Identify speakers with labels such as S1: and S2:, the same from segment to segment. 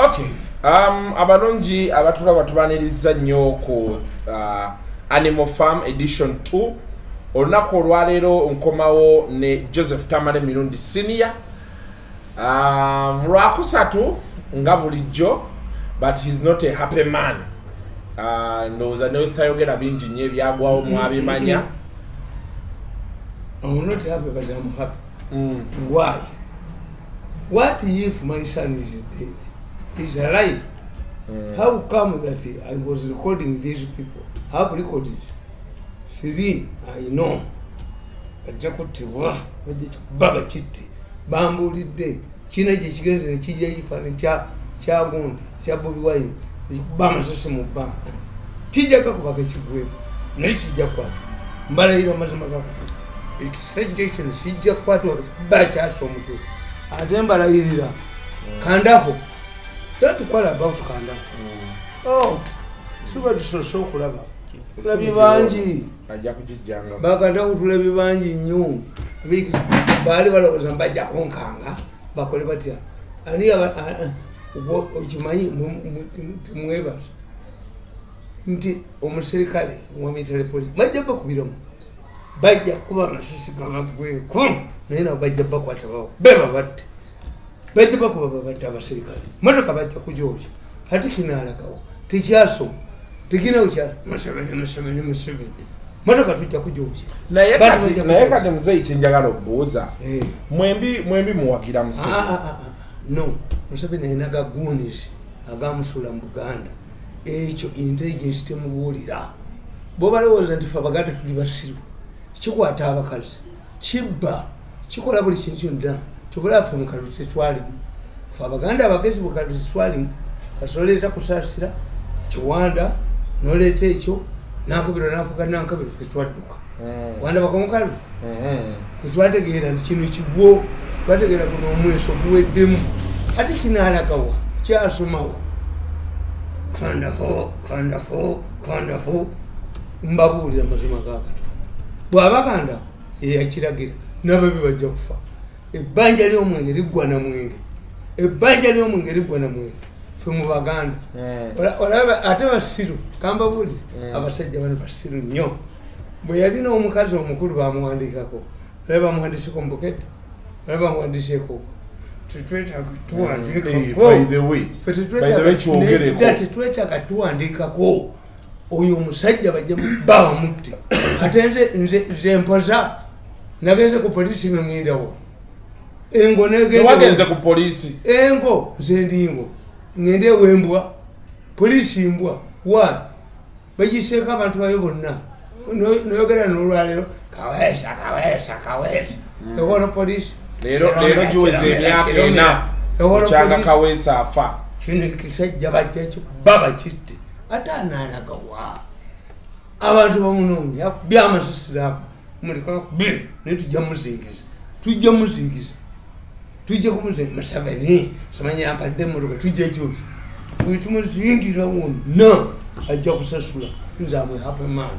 S1: Okay. Abalonji abatula batubaniriza nnyo ku Animal Farm Edition 2. Olunaku olwaleero nkomawo ne Joseph Tamale Mirundi Senior. Lwakusatu nga bulijjo, but he's not a happy man. Ndowooza ne wesitayogera bingi nnyo ebyagwawo mwabimanya.
S2: I'm not happy, but I'm happy. Why? What if my son is dead? He's alive. How come that I was recording these people? I have recorded 3, I know. Ajakuti wa baba chiti bambulidde kina je kigenda ne kijja yifana kya gundi kya Bobi Wine bama sese mu ba tijja kakubaka kigwe n'ekijja kwata mbala iro mazima gakati exaggeration sijja kwata bacha asomutu ate mbala irira kandako don't call about kandako suba tusoso kulaba kulabi banji
S1: ajja kujijjanga
S2: bakanda kutulabi banji nnyo biki bali baloza mbajja konkanga bakole batya ani okimanyi mwebaza nti omuserikale mwamitale polisi bajja bakubiramu bajja kuba amasisi gamagweko naye nabo bajja bakwata bawo beba batte bajja bakuba batte abaserikale motoka bajja kujoja ate kinaalagawo tekyasoma tekina ucha Museveni motoka tujja kujoja
S1: naye kati mzee chenjagala okubuuza mwembi muwagira Museveni
S2: no Museveni enaga gunis agamusula mu Buganda ekyo intelligence temubuulira bo balowooza nti Abaganda tuli basiru kikwata abakazi kibba kikola buli kintu kyonna tukola ffe mukalu tetwalimu ffe Abaganda abagezi mukalu tetwalimu kasoleta kusasira kiwanda noleta ekyo nakabiro nafuka nankabiro ffe twadduka wanda bakomukalu tetwategeera nti kino kigwo twategeera kuno omweso guweddemu ate kinaalagawa kyasomawa kandafo mbabuulira mazima ga Katonda bw'abakanda eyakiragira nababi bajja kufa ebbanja ly'omwenge liggwa na mwenge ffe mu Baganda olaba ate basiru kambabuli abasajja bano basiru nnyo bwe yalina omukazi omukulu bamuwandiikako olaba bamuwandiseko mbukedde olaba bamuwandiseeko tetwetaaga tuwandiikako oyo omusajja bajja baba mutte ate nze mpoza nagenze ku polisi ngendawo engo
S1: negenze ku polisi
S2: engo nze ndingo ngende ewembwa polisi mbwa wa bagiseeka abantu bayo bonna noyogera n'olwaleero kawesa ewona polisi
S1: leero giweze emyaka 4 okyanga kawesa afa
S2: kino kisajja bajja ekyo baba kitte ate anaanagawa abantu bamunoonya byamasasiraako mulikako 2 naye tujja muzingiza tujja kumuzinga Museveni samanya yampadde emmotoka tujja ekyoki wetumuzingira wonna ajja kusasula nze amwe happy man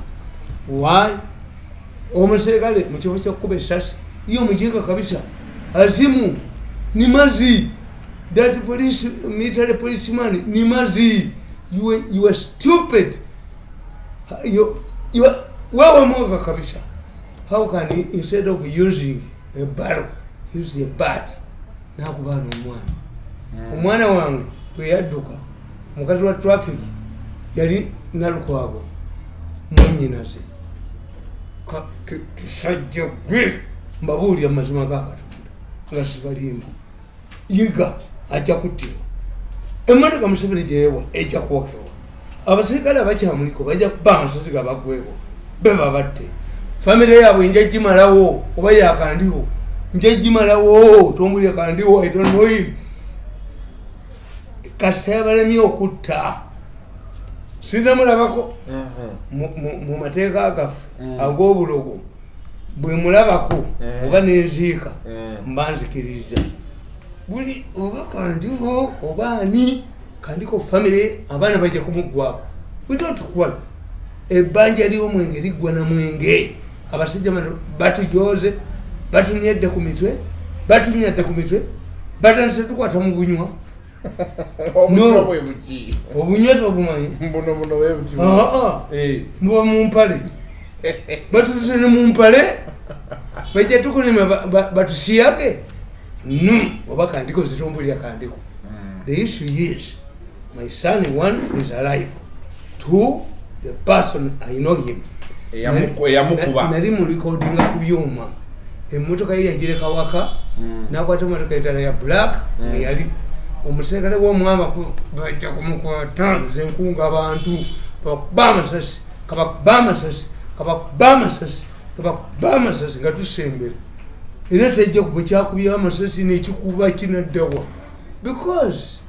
S2: why omuserikale mu kifo kyokkuba essasi iyo mujiika kabisa azimu ni mazi that police military policeman ni mazi you are stupid you are wewe mwoga kabisa. How can he, instead of using a barrel, use a bat? Nakubana omwana wange bwe yadduka mukazi wa traffic yali nalukwabo mwenyinaze kisajja gwe mbabuulira amazima ga Katonda nga sibalimba yiga ajja kuttibwa emmotoka Museveni gyeyewa ejja kwokebwa abaserikale abakyamuliko bajja kuba amasasi gabagweko beba batte famire yaabwe nja gimalawo oba yakandiwo nja gimalawo tombulira kandiwo I don't know him kasita balemye okutta sinamulabako mu mateeka gaffe ag'obulogo bwe mulabako oba nenziika mba nzikiriza buli oba kandiwo oba ani kandiko famire abaana bajja kumuggwako we don't quarrel ebbanja ly'omwenge liggwa na mwenge abasajja bano batujoze batunyedde ku mitwe batandise tukwata mu bunywa No, obunyweta obumanyi muba mumpale batututene mumpale bajja tukulima batusiyage no oba kandiko zitombulya kandiko. The issue is my son, one, is alive. Two, the person I know him. Nali mu recordinga ku byuma emmotoka ye yagireka waka nakwata emmotoka endala ya black eyali omuserikale w'omwama bajja kumukwata nze nkunga abantu kabakuba amasasi nga tusembera era tejja kuva kyakubya amasasi n'ekikuba kinaddawa because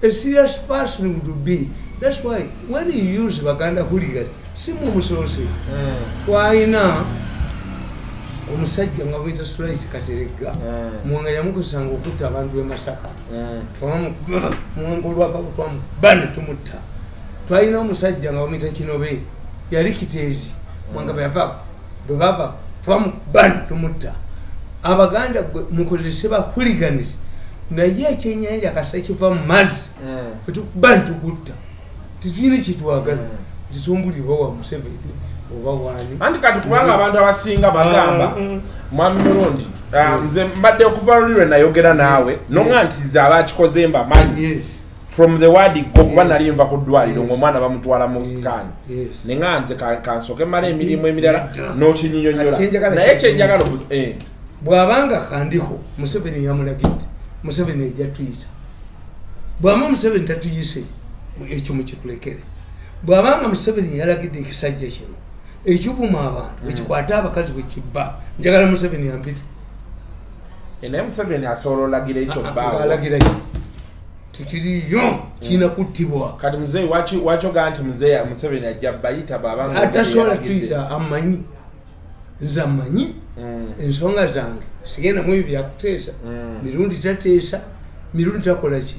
S2: a serious person would be. That's why when you use baganda hooligan simu musoose twaina omusajja nga bwita Sulaiman Katerega mwanga yamukozesanga okutta abantu Masaka twamubana tumutta. Twaina omusajja nga bamwita Kinobe yali Kiteezi mwanga bava twamubana tumutta. Abaganda mukozese ba hooligan naye ekyenyanja kasa kiva mu mazzi fetubantu gutta tituyina kitwagala titumbulibwa wa Museveni oba wani
S1: anti kati kubanga abantu abasinga bagamba mwami Murundi nze mbadde okuva lulwe nayogera naawe nonga nti zaaba akikoze mbamanyi from the word go kuba nali nva ku ddwaliro ng'omwana bamutwala mu sikaani nenga nze kansoke mala emirimu emirala n'okinyinyonnyola naye kyenjagala
S2: bw'abanga kandiko Museveni yamulagidde Museveni ejja tuyita bw'ama Museveni tatuyise ekyo mukitulekere bw'abanga Museveni yalagidde ekisajja kino ekivuma abantu ekikwata abakazi bwe kibba njagala Museveni yampite
S1: naye Museveni asobola olagira ekyo bbaawo
S2: alagira tekiriyo kina kuttibwa
S1: kati muzeeyi wakyoga nti muzeeyi Museveni ajja bayita bw'abanga
S2: atasobola tuyita amanyi nze amanyi ensonga zange sigenda mu ebyo byakuteesa mirundi tateesa mirundi takola ki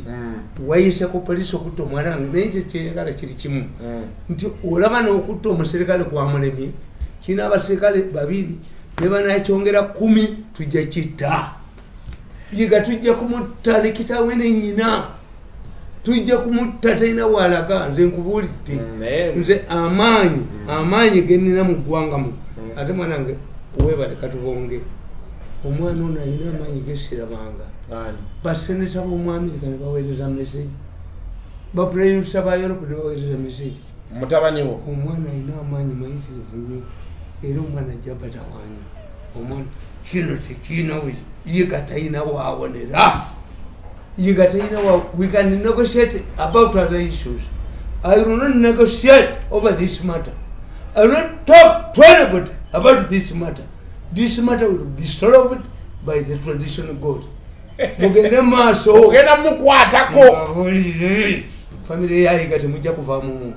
S2: wayiseko poliisi okutta omwana wange naye kye kyeyagala kiri kimu nti olaba n'okutta omuserikale kwamulemye kirina abaserikale babiri ne banakyongera 10 tujja kitta yiga tujja kumutta ne kitaawe ne nnyina tujja kumutta talina walaga nze nkubuulidde nze amaanyi genina mu ggwanga mu ate mwana wange webale katubonge omwana ono alina amaanyi gesirabanga baseneta b'omwamerica ne baweereza meseji bapulayimusa ba Europe ne baweereza meseji
S1: mutabaniwo
S2: omwana alina amaanyi mayitirivu nnyo era omwana ajja batawaanya omwana kino tekirina yiga talina waawonera yiga talina wa we can negotiate about other issues. I will not negotiate over this matter. I will not talk to anybody about this matter. This matter will be solved by the traditional God. Mugende maaso
S1: ogenda mukwatako
S2: family yayi kati mujja kuvaamu omuntu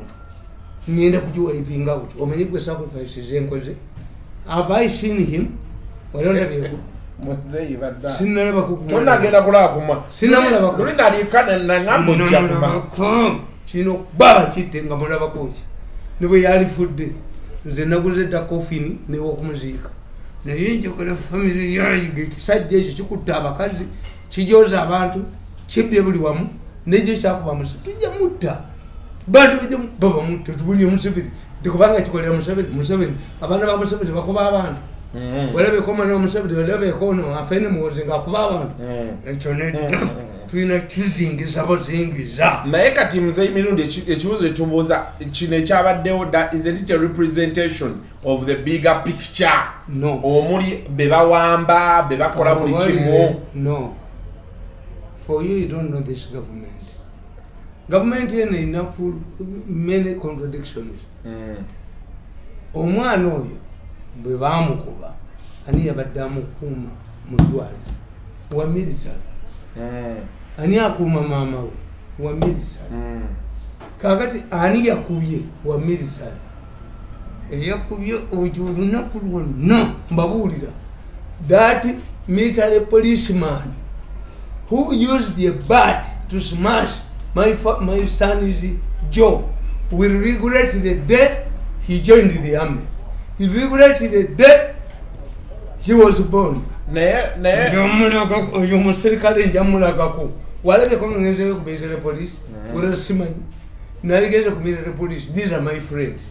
S2: ngenda kujiwaipinga out omenye gwe sacrifices enkoze. Have I seen him? Walonda byeku
S1: muzeeyi badda
S2: sinalaba kukumwa
S1: tonagenda kulaba kumwa
S2: sinamulaba ku
S1: luli nalikana nangambo jakuma
S2: kino baba kitte nga mulaba koki ne bwe yali fudde nze naguze da coffin ne wokumuziika naye njogera family yayi gekisajja ekyo kikutta abakazi kijoza abantu kibbye buli wamu nejo kyakuba musa tujja mutta bantu bijja baba mutta tubuli Museveni tikubanga kikolera Museveni abaana ba Museveni bakuba abantu walabe koma no Museveni walabe kono afene muzinga kuba abantu ekyo ne tuyina kizingiza bozingiza
S1: naye kati muzeeyi mirundi ekibuzo etubuuza kino ekyabaddewo that is a representation of the bigger picture
S2: no
S1: omuli bebawamba bebakola buli kimu
S2: no for you don't know this government ene enough many contradictions omwana oyo bwe baamukuba ani yabadde amukuuma mu ddwaliro wa military ani akuuma maama we wa military kakati ani yakubye wa military eyakubye ojo olunaku lwonna mbabuulira that military policeman who used a bat to smash my son's jaw will regret the day he joined the army. He regretted the day he was born.
S1: Naye
S2: jamulagako oyo muserikale jamulagako Walebe ko ngenze ku military police, ora simanyi. Naligeze ku military police, these are my friends.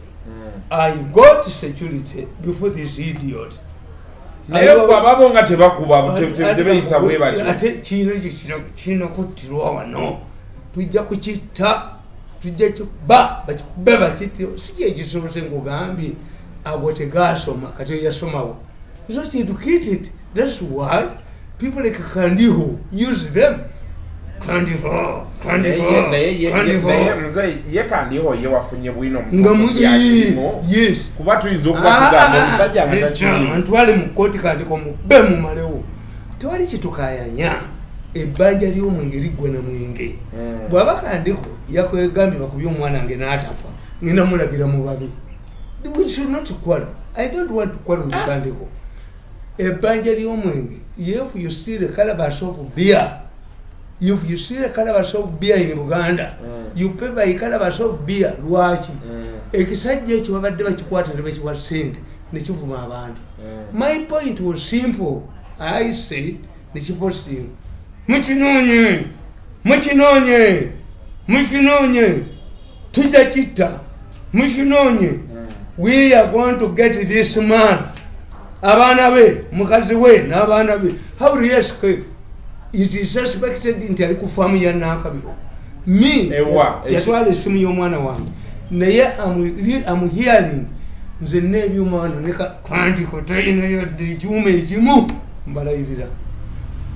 S2: I got security before this idiot.
S1: Nayo bababo nga tebakuba tebeisa bwe bacho.
S2: Ate kino kutirwa wano. Tujja kukitta, tujja kuba bakubeba kitiro. Sije ekisobose ngogambi abote gasoma kati yasomawo. He's not educated. That's why people like Kandiho use them. Kandiho.
S1: Ye Kandiho ye wafunye bwino
S2: yes.
S1: Kuba tuizo kubatugamba bisajja ngachini.
S2: Antwale mukoti Kandiko mube mu malewo. Tewali kitukayanya. Ebanja lyo mwingeri gwe na mwinge. Bwaba Kandiko yakwegambi bakubye omwana nge n'atafa. Ngina mulagira mu babi. We should not quarrel. I don't want to quarrel with Kandiko. Ebanja lyo mwinge. If you see the calabash of beer, if you see a calabash of beer in Uganda, you pay by a calabash of beer, Luachi. Ekisajja ekyo babadde bakikwata ne bakiwa sente ne kivuma abantu. My point was simple. I said, Nichiposting. Muchinonye. Tuja chita. Muchinonye. We are going to get this man. Abana we, mukazi we, n'abana be. How do you escape? It is suspected nti ali kufamu ya nakabiro. Me, yatwala esimu y'omwana wange. Naye I'm hearing nze n'ebyuma neka Kandiko talina yadde ekyuma ekimu mbalayirira.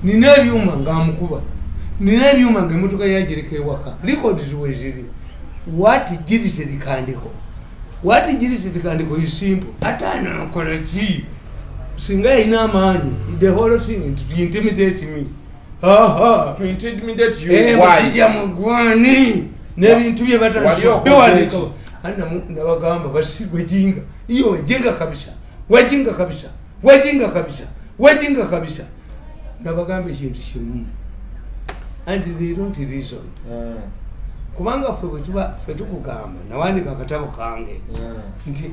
S2: Nina ebyuma ng'amukuba. Nina ebyuma ng'emmotoka yagireka ewaka. Records we ziri. What girised Kandiko? What girised Kandiko is simple. Atana nkola ki? Singa ina amaanyi. The whole thing to intimidate me. To
S1: intimidate you. Why?
S2: Mukijja mugwani. N'ebintu bye batandika. Bewalika. Anna nabagamba basigwe jinga. Iyo jinga kabisa. Wajinga kabisa. Nabagamba ekintu kimu. And they don't reason. Kubanga fe tukugamba nawandika akatabo kange. Nti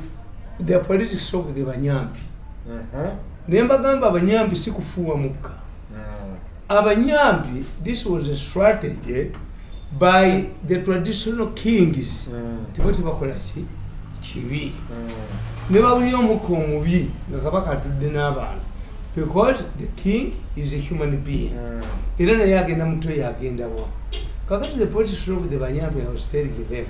S2: the politics of the Banyambi. Nembagamba Abanyambi sikufuwa mukka. Abanyambi, this was a strategy by the traditional kings. Tiboti bakola ki kibi. Ne bawulira omukka omubi nga kabaka atudde n'abantu. Because the king is a human being. Era naye agenda muto yagenda wa. Kakati the politics of the Banyambi, I was telling them,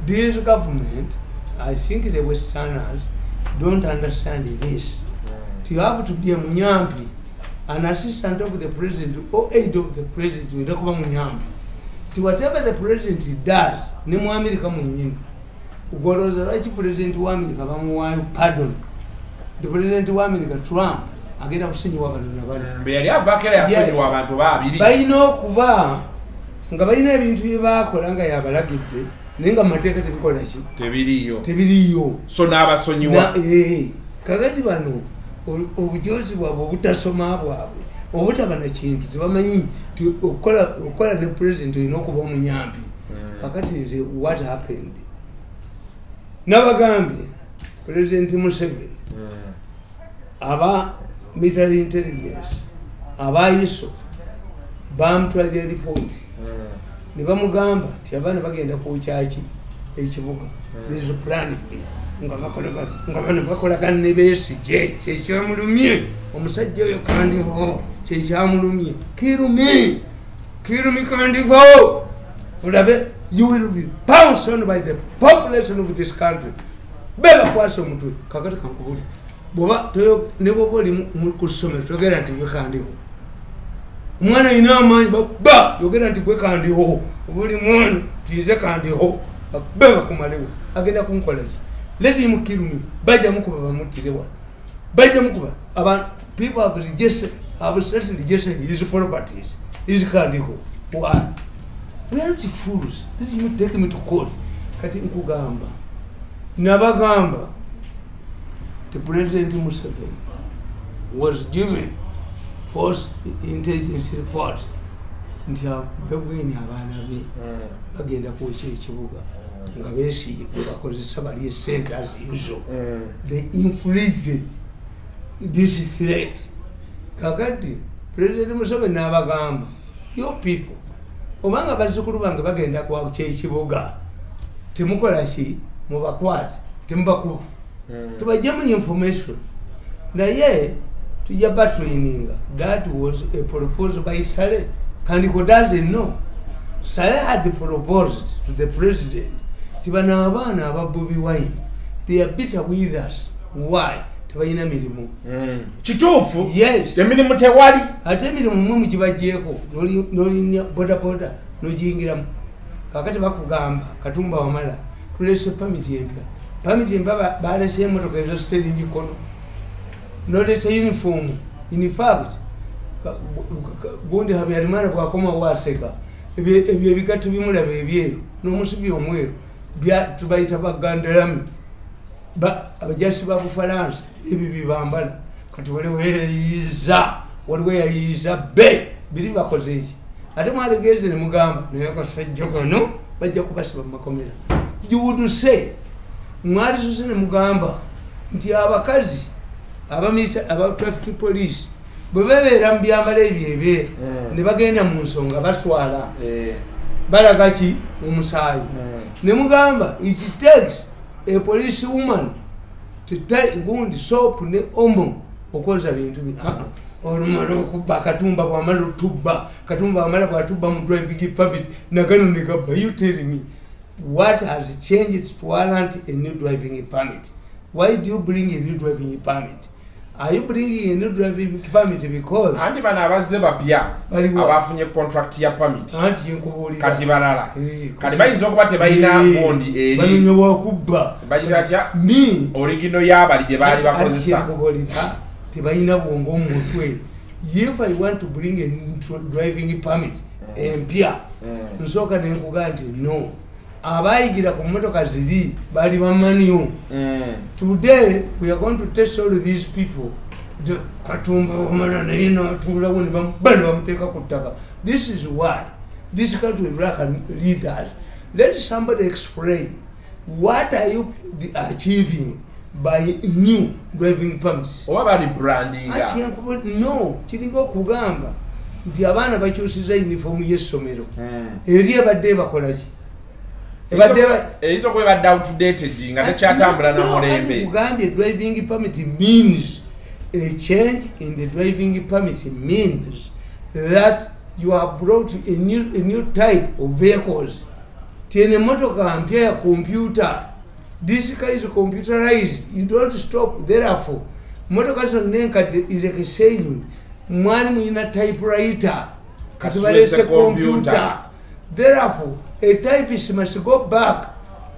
S2: this government, I think the Westerners don't understand this. You have to be a Munyambi, an assistant of the president or aide of the president. We don't come Munyambi. To whatever the president does, ne mu America munyini. Ugoloza lwaki president wa America bamuwayo pardon. The president wa America Trump agenda kusinyiwa abantu nabali.
S1: Mbere avakera yasinyiwa abantu babiri.
S2: Bayina okuba nga bayina ebintu bye bakola nga yabalagidde nenga mateeka tebikola ki? Tebiriyo. So
S1: n'abasonyiwa.
S2: Kakati bano obujozi bwabwe obutasoma bwabwe obutaba na kintu tebamanyi okukola ne president olina okuba Omunyambi. Kakati nze what happened? Nabagambye President Museveni aba military intelligence abayiso bamutwalira report ne bamugamba nti abaana bagenda kukyaki ekibuga. There is a plan B. Nga bakolagana ne Besigye kyekyamulumye omusajja oyo Kandiko kyekyamulumye kirumi Kandiko ulabe you will be pounced on by the population of this country. Beba kwasa omutwe kakati kankubuli boba toyo ne bobo oli mu kusomero togera nti gwe Kandiko omwana ina amaanyi ba yogera nti gwe Kandiko buli mwana tinze Kandiko beba kumalewo agenda kunkola ki? Let him kill me. Baja mukuba bamutirewa. Baja mukuba. Abantu people have rejected, have started rejecting his properties. His Kandiko. Why? We are not fools. Let him take me to court. Kati nkugamba. Nabagamba. The President Museveni was given false intelligence report. Nti abegweni abana be bagenda kuwekya ekibuga. Nga Besigye bakozesa bali center as usual. They inflicted this threat. Kakati President Museveni n'abagamba, your people, obanga bazzukulu bange bagenda kwa kyekibuga temukola ki mubakwate temubakuba tubajjemu information naye tujja batraininga. That was a proposal by Saleh. Kandiko doesn't know. Saleh had proposed to the president tibana abaana aba Bobi Wine, they are bitter with us. Why? Tabayina mirimu.
S1: Kituufu?
S2: Yes.
S1: Emirimu tewali.
S2: Ate mirimu mwe mukibajjeeko nolinya bodaboda nojingiramu. Kakati bakugamba Katumba Wamala tulese pamiti empya. Pamiti empya balese emmotoka ezo sterling kono. Noleta uniform. In fact, gundi Habyarimana bwakoma waseka. Ebyo bikatu bimulaba ebyeru n'omusibi omweru tubayita bagandalamu abajasi ba Bufalansa ebyo bibambala kati waliwo yayiza be biri bakoze eki ate mwalegeze ne mugamba naye kasajja kono bajja kubasiba mu makomera. You would say mwalisose ne mugamba nti abakazi aba traffic police bwe bebeera mu byambala ebyo ebyeru ne bagenda mu nsonga baswala balaga ki omusaayi ne mugamba it takes a police woman to tie gundi soap ne omo okoza bintu olumala okubba Katumba bwamala otubba Katumba amala bwatubba mu driving permit nagano ne gabba. You tell me what has changed to warrant a new driving permit? Why do you bring a new driving permit? Are you bringing a new driving permit because
S1: anti bana abazze bapya abafunye contract ya permit
S2: anti yenkubulira
S1: kati balala kati bayinza okuba tebayina bondi eri
S2: banyonyo wakubba
S1: bayitatya
S2: mi
S1: original yabali gye bali bakozesa
S2: yenkubulira tebayina bwongo mutwe. If I want to bring a driving permit empya nsoka nenkuga nti no abayigira ku motoka ziri bali bamaniyo. Today we are going to test all of these people. Katumba Wamala naina tulawo ne bambala bamuteka ku ttaka. This is why this country lack leaders. Let somebody explain what are you achieving by new driving permits.
S1: Oba bali branding
S2: no kiriko kugamba nti abaana bakyusiza uniform y'essomero eri abadde bakola ki
S1: erizo kwe badde outdated nga tekyatambula na mulembe.
S2: Uganda driving permit means a change in the driving permit means that you have brought a new type of vehicles. Tiene motoka mpya ya computer. This car is computerized. You don't stop. Therefore, motoka zonenka is a saying mwalimu ina typewriter katubalese computer. Therefore, a typist must go back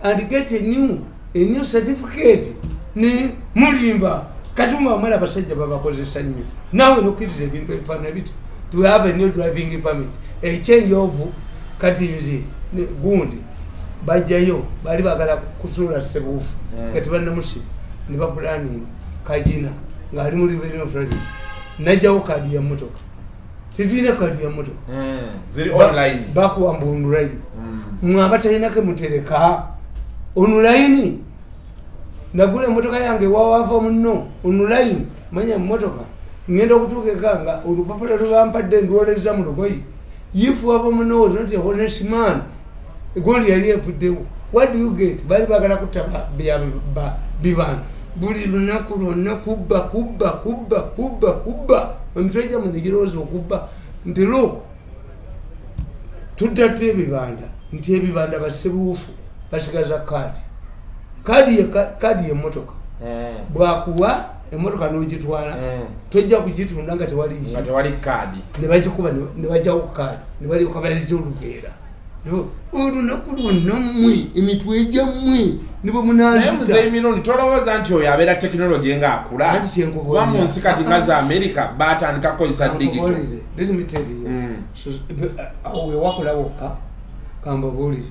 S2: and get a new certificate. Ni mulimba Katumba Wamala basajja babakozesa nnyo. Nawe nokkiriza ebintu ebifaanana bitu. To have a new driving permit, a change of kati nzi gundi bajjayo bali bagala kusula sebufu kati bannamusiba ne bapulaninga kajina ng'ali mu revenue authority najjawo kadi ya motoka titulina kadi ya motoka
S1: ziri online
S2: bakuwamba online mwaba talinake mutereka online nagula emotoka yange wawava muno online manya motoka ngenda okutuuka ekanga olupapula lubampadde ndwoleza mu lugoyi yifu wava muno was not a honest man gondi yali evuddewo. What do you get? Bali bagala kutaba bibana buli lunaku lwonna kubba omitweja munigirowooza okubba nti look tuddatte ebibanda nti ebibanda basebuufu basigaza kadi y'emmotoka bwakuwa emmotoka n'ogitwala tojja kugitunda nga tewali
S1: kadi
S2: ne bagikuba ne bajjawo kadi ne balyoka baleta oluveera olunaku lwonna mmwe emitwe egyammwe nibo
S1: munanzita miliyoni tolowooza nti oyo abeera tekinologi ng'akula kuba mu nsi kati nga za America batandika kukozesa digital.
S2: Let me tell you, we wakula wokka kambabuulire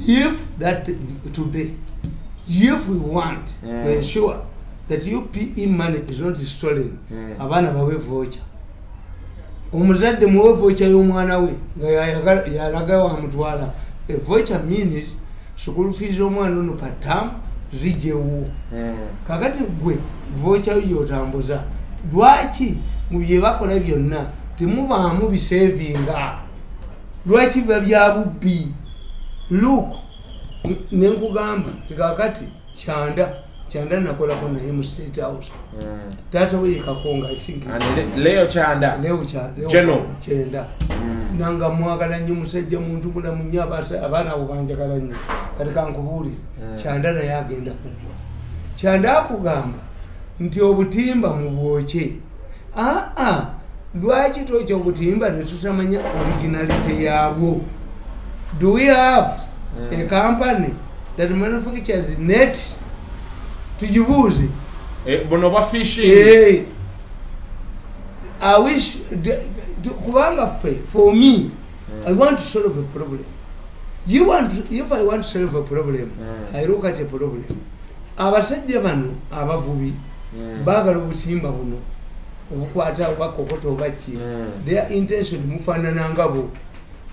S2: if that today if we want to ensure that UPE money is not stolen abaana bawe voucher omuzadde muwe voucher y'omwana we nga yalaga wamutwala a voucher means school fees omwana ono per term zijewo kakati gwe voucher lwaki biba bya bubbi. Look, nenkugamba tikakati Chanda nakolako naye mu State House. Tata we Kakonga, I think.
S1: Leo Chanda.
S2: General Chanda. Nanga mwagala nnyo musajja muntu kuna munyaba abana ubanjagala nnyo. Katika nkubuli. Chanda naye agenda kugwa. Chanda akugamba nti obutimba mu bwoche. Lwaki tocho obutimba ne tutamanya originality yabwo? Do we have a company that manufactures net? Tujibuze.
S1: Bono ba fishing.
S2: I wish kubanga for me, I want to solve a problem. If I want to solve a problem, I look at a problem. Abasajja bano abavubi bagala obutimba buno obukwata obakokoto obaki. Their intention mufanana ngabo.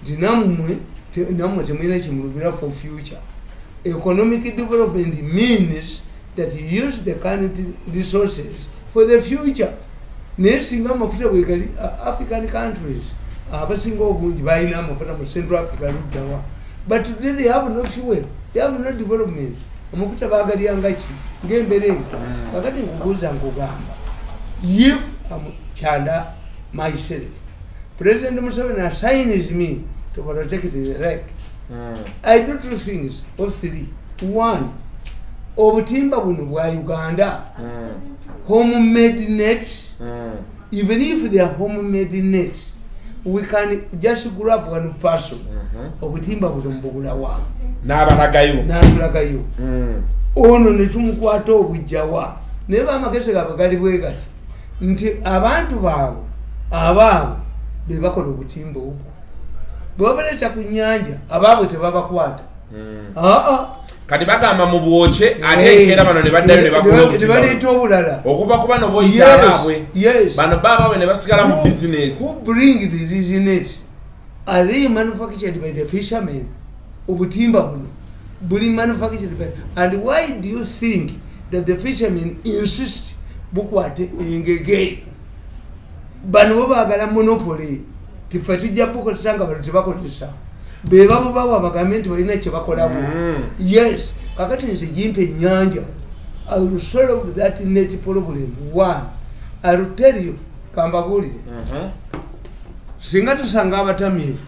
S2: Dinamwe temwina kimulubira for future. Economic development means that you use the current resources for the future. Nesinga mafuta bwekali African countries abasinga obungi bayina amafuta mu Central Africa luddawa, but today they have no fuel, they have no development. Amafuta bagali angachi ngemberenge kakati nkubuza nkugamba, if Chanda myself President Museveni assigns me to protect the wreck, I do two things or three. One, obutimba buno bwa Uganda, homemade nets, even if they are homemade nets, we can just grab one person. Obutimba buno mbugula wa n'abalagayo ono ne tumukwata obujjawa naye bamagezi gabagali bwe gati nti abantu baabwe abaabwe be bakola obutimba obwo bw'obaleeta ku nnyanja abaabwe tebabakwata.
S1: Kati bagamba mu bwoche ate ekera bano ne baddayo ne bakola
S2: baleeta obulala
S1: okuva ku bano boyita abaabwe bano baabwe ne basigala mu business.
S2: Who bring the business? Are they manufactured by the fishermen? Obutimba buno buli manufactured by, and why do you think that the fishermen insist bukwate engege? Bano babagala monopoly tifa tujja bukozesa bano tebakozesa bebabo bawa bagamenti balina kye bakolabo. Yes, kakati nze jimpe nyanja, I will solve that net problem. One, I will tell you kambabulize singa tusanga abatamivu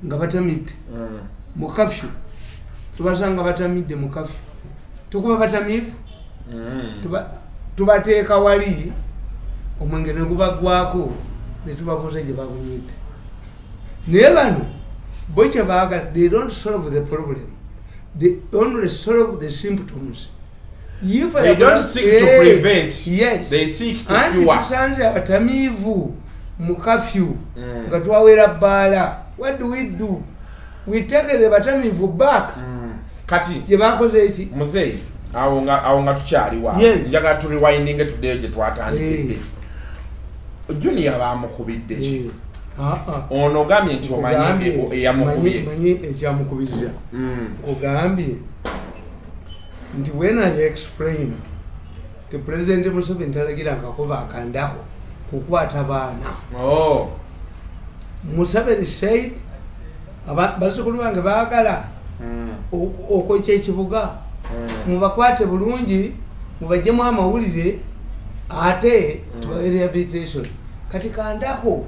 S2: nga batamidde mu kafyu, tubasanga batamidde mu kafyu, tukuba batamivu tubateeka wali omwenge ne gubagwako ne tubabuuza gye bagumidde. Naye bano bo kye baagala, they don't solve the problem, they only solve the symptoms.
S1: They don't seek to prevent,
S2: yes,
S1: they seek to
S2: cure.
S1: cure.
S2: Tusanze abatamivu mu kafyu nga twawera bbaala, what do? We take the batamivu back.
S1: Kati
S2: gye bakoze eki
S1: muzeyi awo nga tukyaliwa, njagala tu rewinding today gye twatandikidde. Junior bamukubidde ki? Ono ogambye nti omanyi eyamukubye.
S2: Manyi ekyamukubiriza. Ogambye nti when I explained the President Museveni talagirangako bakandaho kukwata baana. Museveni said bazzukulu bange baagala okwekya ekibuga mubakwate bulungi mubajjemu amawulire ate tuba rehabilitation. Kati kandako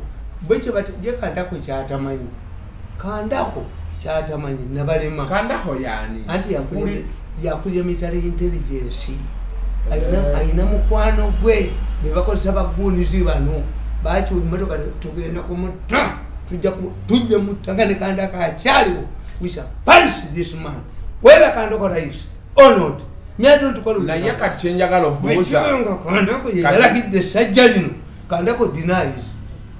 S2: bwekyo ye kandako kyatamanyi, kandako kyatamanyi nabalema.
S1: Kandako yani
S2: anti yakulya military intelligence, ayina mukwano gwe bebakozesa baggunizi bano bakiwa emmotoka tugenda kumuta tujja mutangane kandako akyaliwo. We shall punish this man whether kandako rise or not.
S1: Naye kati kyenjagala okubuuza
S2: kandako yalagidde sajja lino, kandako denies.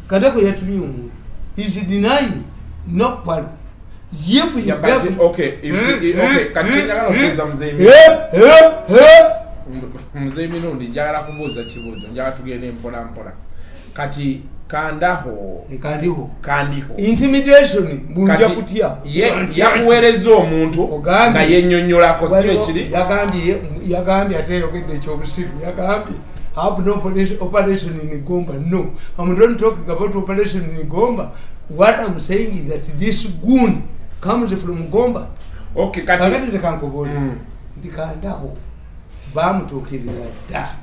S2: Kandako yatumye omuntu, is denying no one. If you
S1: kati kyenjagala okubuuza muzeyi mirundi njagala kubuuza kibuuzo, njagala tugende mpola mpola. Kati kandiho
S2: intimidation bunja kutya
S1: yakuweereza omuntu nga yennyonnyolako si ekiri
S2: yagambye ate yogedde ekyobusiru yagambye have no operation in Gomba. No, I'm not talking about operation in Gomba. What I'm saying is that this goon comes from Gomba.
S1: Okay,
S2: kakati tekankubuli ndikandaho bamutukirira dda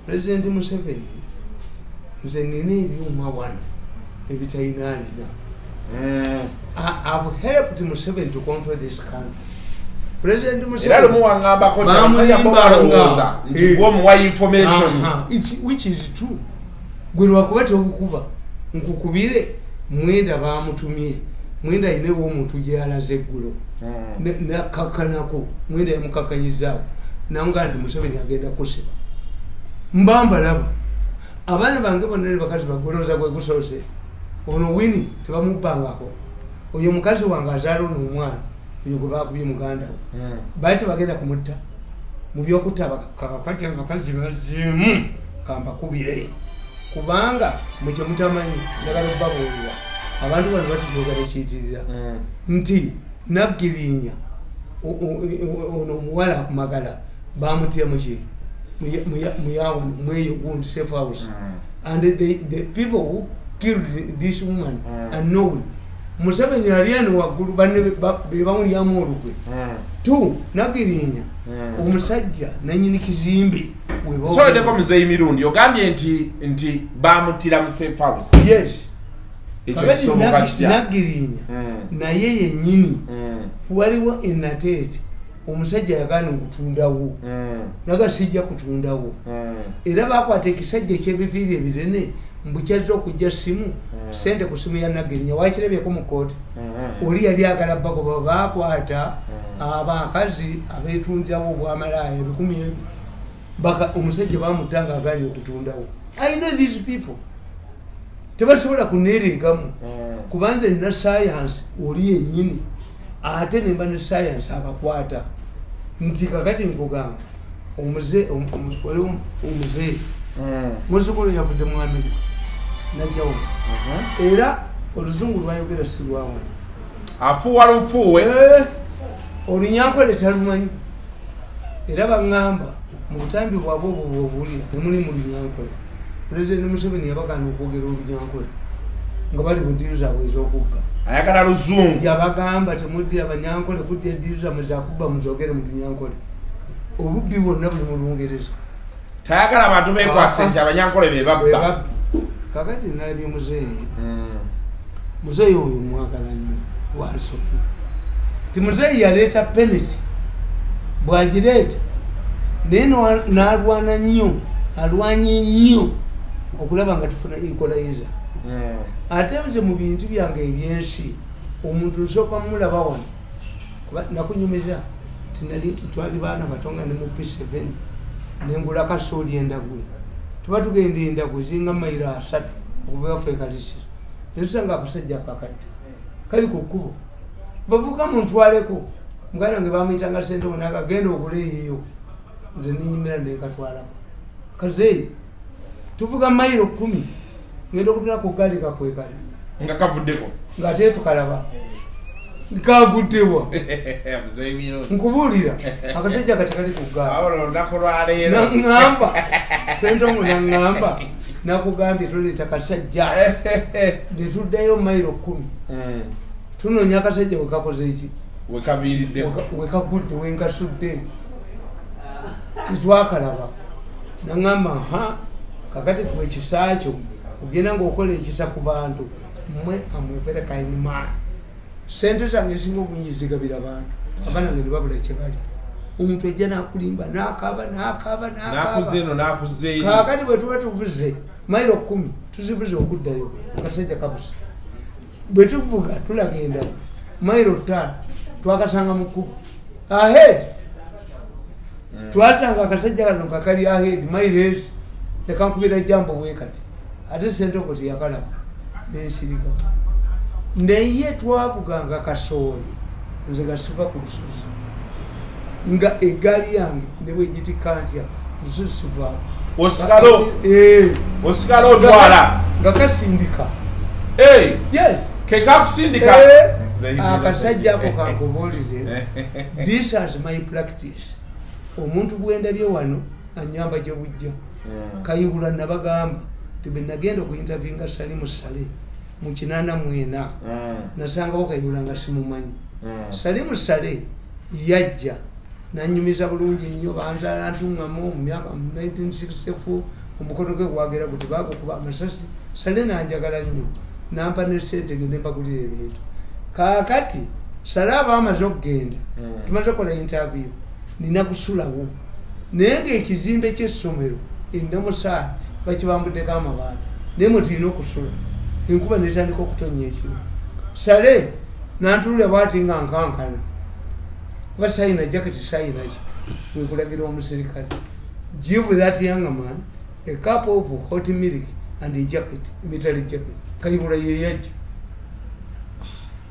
S2: President Museveni nze nina ebyuma wano ebitalina alina. I've helped Museveni to control this country. President Museveni which is true. Gwe lwakubata obukuba nkukubire mwenda bamutumye mwenda inewo omuntu gyalaze eggulo nakakkanako mwenda yamukakkanyizaako namugamba nti Museveni agenda kusiba mbamba laba abaana bange bonna ne bakazi bagoloza gwe gusoose ono wini tebamubbangako oyo mukazi wange azaala ono omwana oyo gwe bakubye muganda we bali tebagenda kumutta mu byokutaba kakati abakazi bazimu kambakubire kubanga mukye mutamanyi njagala okubabuulira abantu bano batujooga nekiyitirira nti Naggirinya ono omuwala kumagala bamutya muki muyawan mweyo gundi safe house and the people who killed this woman are known. Museveni aliano waggulu banne bebamulyamu olukwe tu Naggirinya omusajja nanyini kizimbe
S1: soyedeko muzeyi mirundi ogambye nti bamutira mu safe house.
S2: Yes. Naggirinya naye yennyini waliwo enateeti omusajja yagaana okutundawo nagasijja kutundawo era bakwata ekisajja ekyebiviiri ebirene mbukyazza okujja simu sente ku simu ya Naggirinya wakirabyeko mu kooti oli yali agala bagoba bakwata abakazi abeetundirawo obwamalaaya 10,000 baka omusajja bamutanga agaanye okutundawo. I know these people tebasobola kuneereegamu kubanze nina science oli yennyini ate nemba ne science abakwata nti kakati nkugamba omuzee muzukulu yavudde mu Amerika najjawo era oluzungu lwayogera si lwawe
S1: afuuwa lufuuwe
S2: olunyankole talumanyi era baŋŋamba mu butambi bwabwe obwo bwobulira temuli mu lunyankole. President Museveni yabagaana okwogera olunyankole nga bali mu ddiiru zaabwe ez'okubba
S1: ayagala luzungu
S2: yabagamba temuddira abanyankole kudda eddiiru zammwe zakubba muzogere mu lunyankole obubbi bwonna buli mu Lungereza
S1: tayagala abantu bekwase nti abanyankole bebabba.
S2: Kakati nalabye muzeeyi oyo mwagala nnyo wansokulu ti muzeeyi yaleeta penalty bwagireeta naye n'alwana nnyo alwanye nnyo okulaba nga tufuna equalizer. Ate nze mu bintu byange ebyensi omuntu nsooka mulaba wano nakunyumiza twali baana batonga ne mu P7 nengula kasooli endagwe tuba tugenda endagwe zinga mayiro 3 okuva waffe kalisizo netusanga akasajja akakadde kali ku kkubo bavuga muntwaleko muganda wange bamuyitanga sente onakagenda okuleeyeyo nze ninyimira nekatwalako kazeeyi tuvuga mayiro 10 ngenda okutula ku gali kakwekali
S1: nga kavuddeko
S2: ng'ate tukalaba nkaguddebwa nkubuulira akasajja katekali ku gali naŋŋamba sentongo naŋŋamba nakugambye tuleeta kasajja ne tuddayo mayiro 10 tunoonya akasajja wekakoze eki wekagudde wenkasudde titwakalaba naŋŋamba kakati kwekisaakyo ogenda ngaokola ekisa ku bantu mmwe amwevere kaini maani sente zange ezinga obunyizigabira bantu abaana nge nebabula kyebali omuntu ejja nakulimba nakaba kakati bwe tuba tuvuze mayiro 10 tuzivuze okuddayo akasajja kabuze bwe tuvuga tulagenda mayiro 5 twakasanga mu kkubo ahead twasanga akasajja kano kakali ahead mayiro ezi nekankubira jambo bwekati ate sente oko tiyakalaba nensirika naye twavuganga kasooli nze nga siva ku lusozi nga eggaali yange ne bwegitika ntya lusozi sivaaku
S1: osigala otwala
S2: nga kasindika yes
S1: kekakusindika
S2: akasajja ako kankubuulize this is my practice omuntu gwendabye wano anyamba gye bujja kayihula nabagamba tibenagenda okuintervinga Salimu Sale mu 84 nasangawo Kayihura nga simumanyi. Salimu Sale yajja nanyumiza bulungi nnyo banza antungamo mu myaka 1964 omukono gwe gwagera guti bagukuba amasasi. Sale nanjagala nnyo nampa ne sente gende mbagulira ebintu. Kaakati Sale amaze okugenda tumaze kola interview nina kusulawo naye ng'ekizimbe ky'essomero ennamusaala bakibambuddeko amabaati naye mwe tulina okusula enkuba netandika okutonya ekiro. Sale nantulira bwati nga nkankana ba sayina jaketi sayina ki wekulagira omusirikale. Give that young man a cup of hot milk and a jacket, military jacket. Kayihura ye yajja.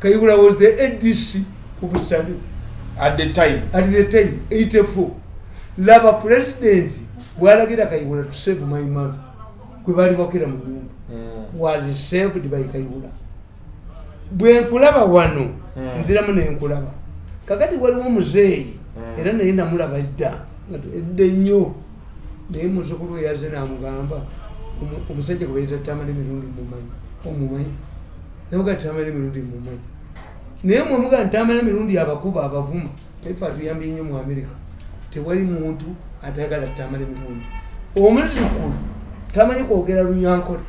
S2: Kayihura was the ADC of Sale
S1: at the time
S2: 84. Laba president bwalagira Kayihura to save my mother kwe bali bakira mu nyumba was saved by Kayihura. Bwe nkulaba wano nziramu ne nkulaba kakati waliwo muzeeyi era naye namulaba dda nnyo naye muzukulu yaze namugamba omusajja gwe bayita Tamale Mirundi omumanyi namuga Tamale Mirundi mumanyi naye mwemuga Tamale Mirundi abakuba abavuma efa tuyambye nnyo mu Amerika tewali muntu atayagala Tamale Mirundi omuzukulu tamanyi kwogera Lunyankole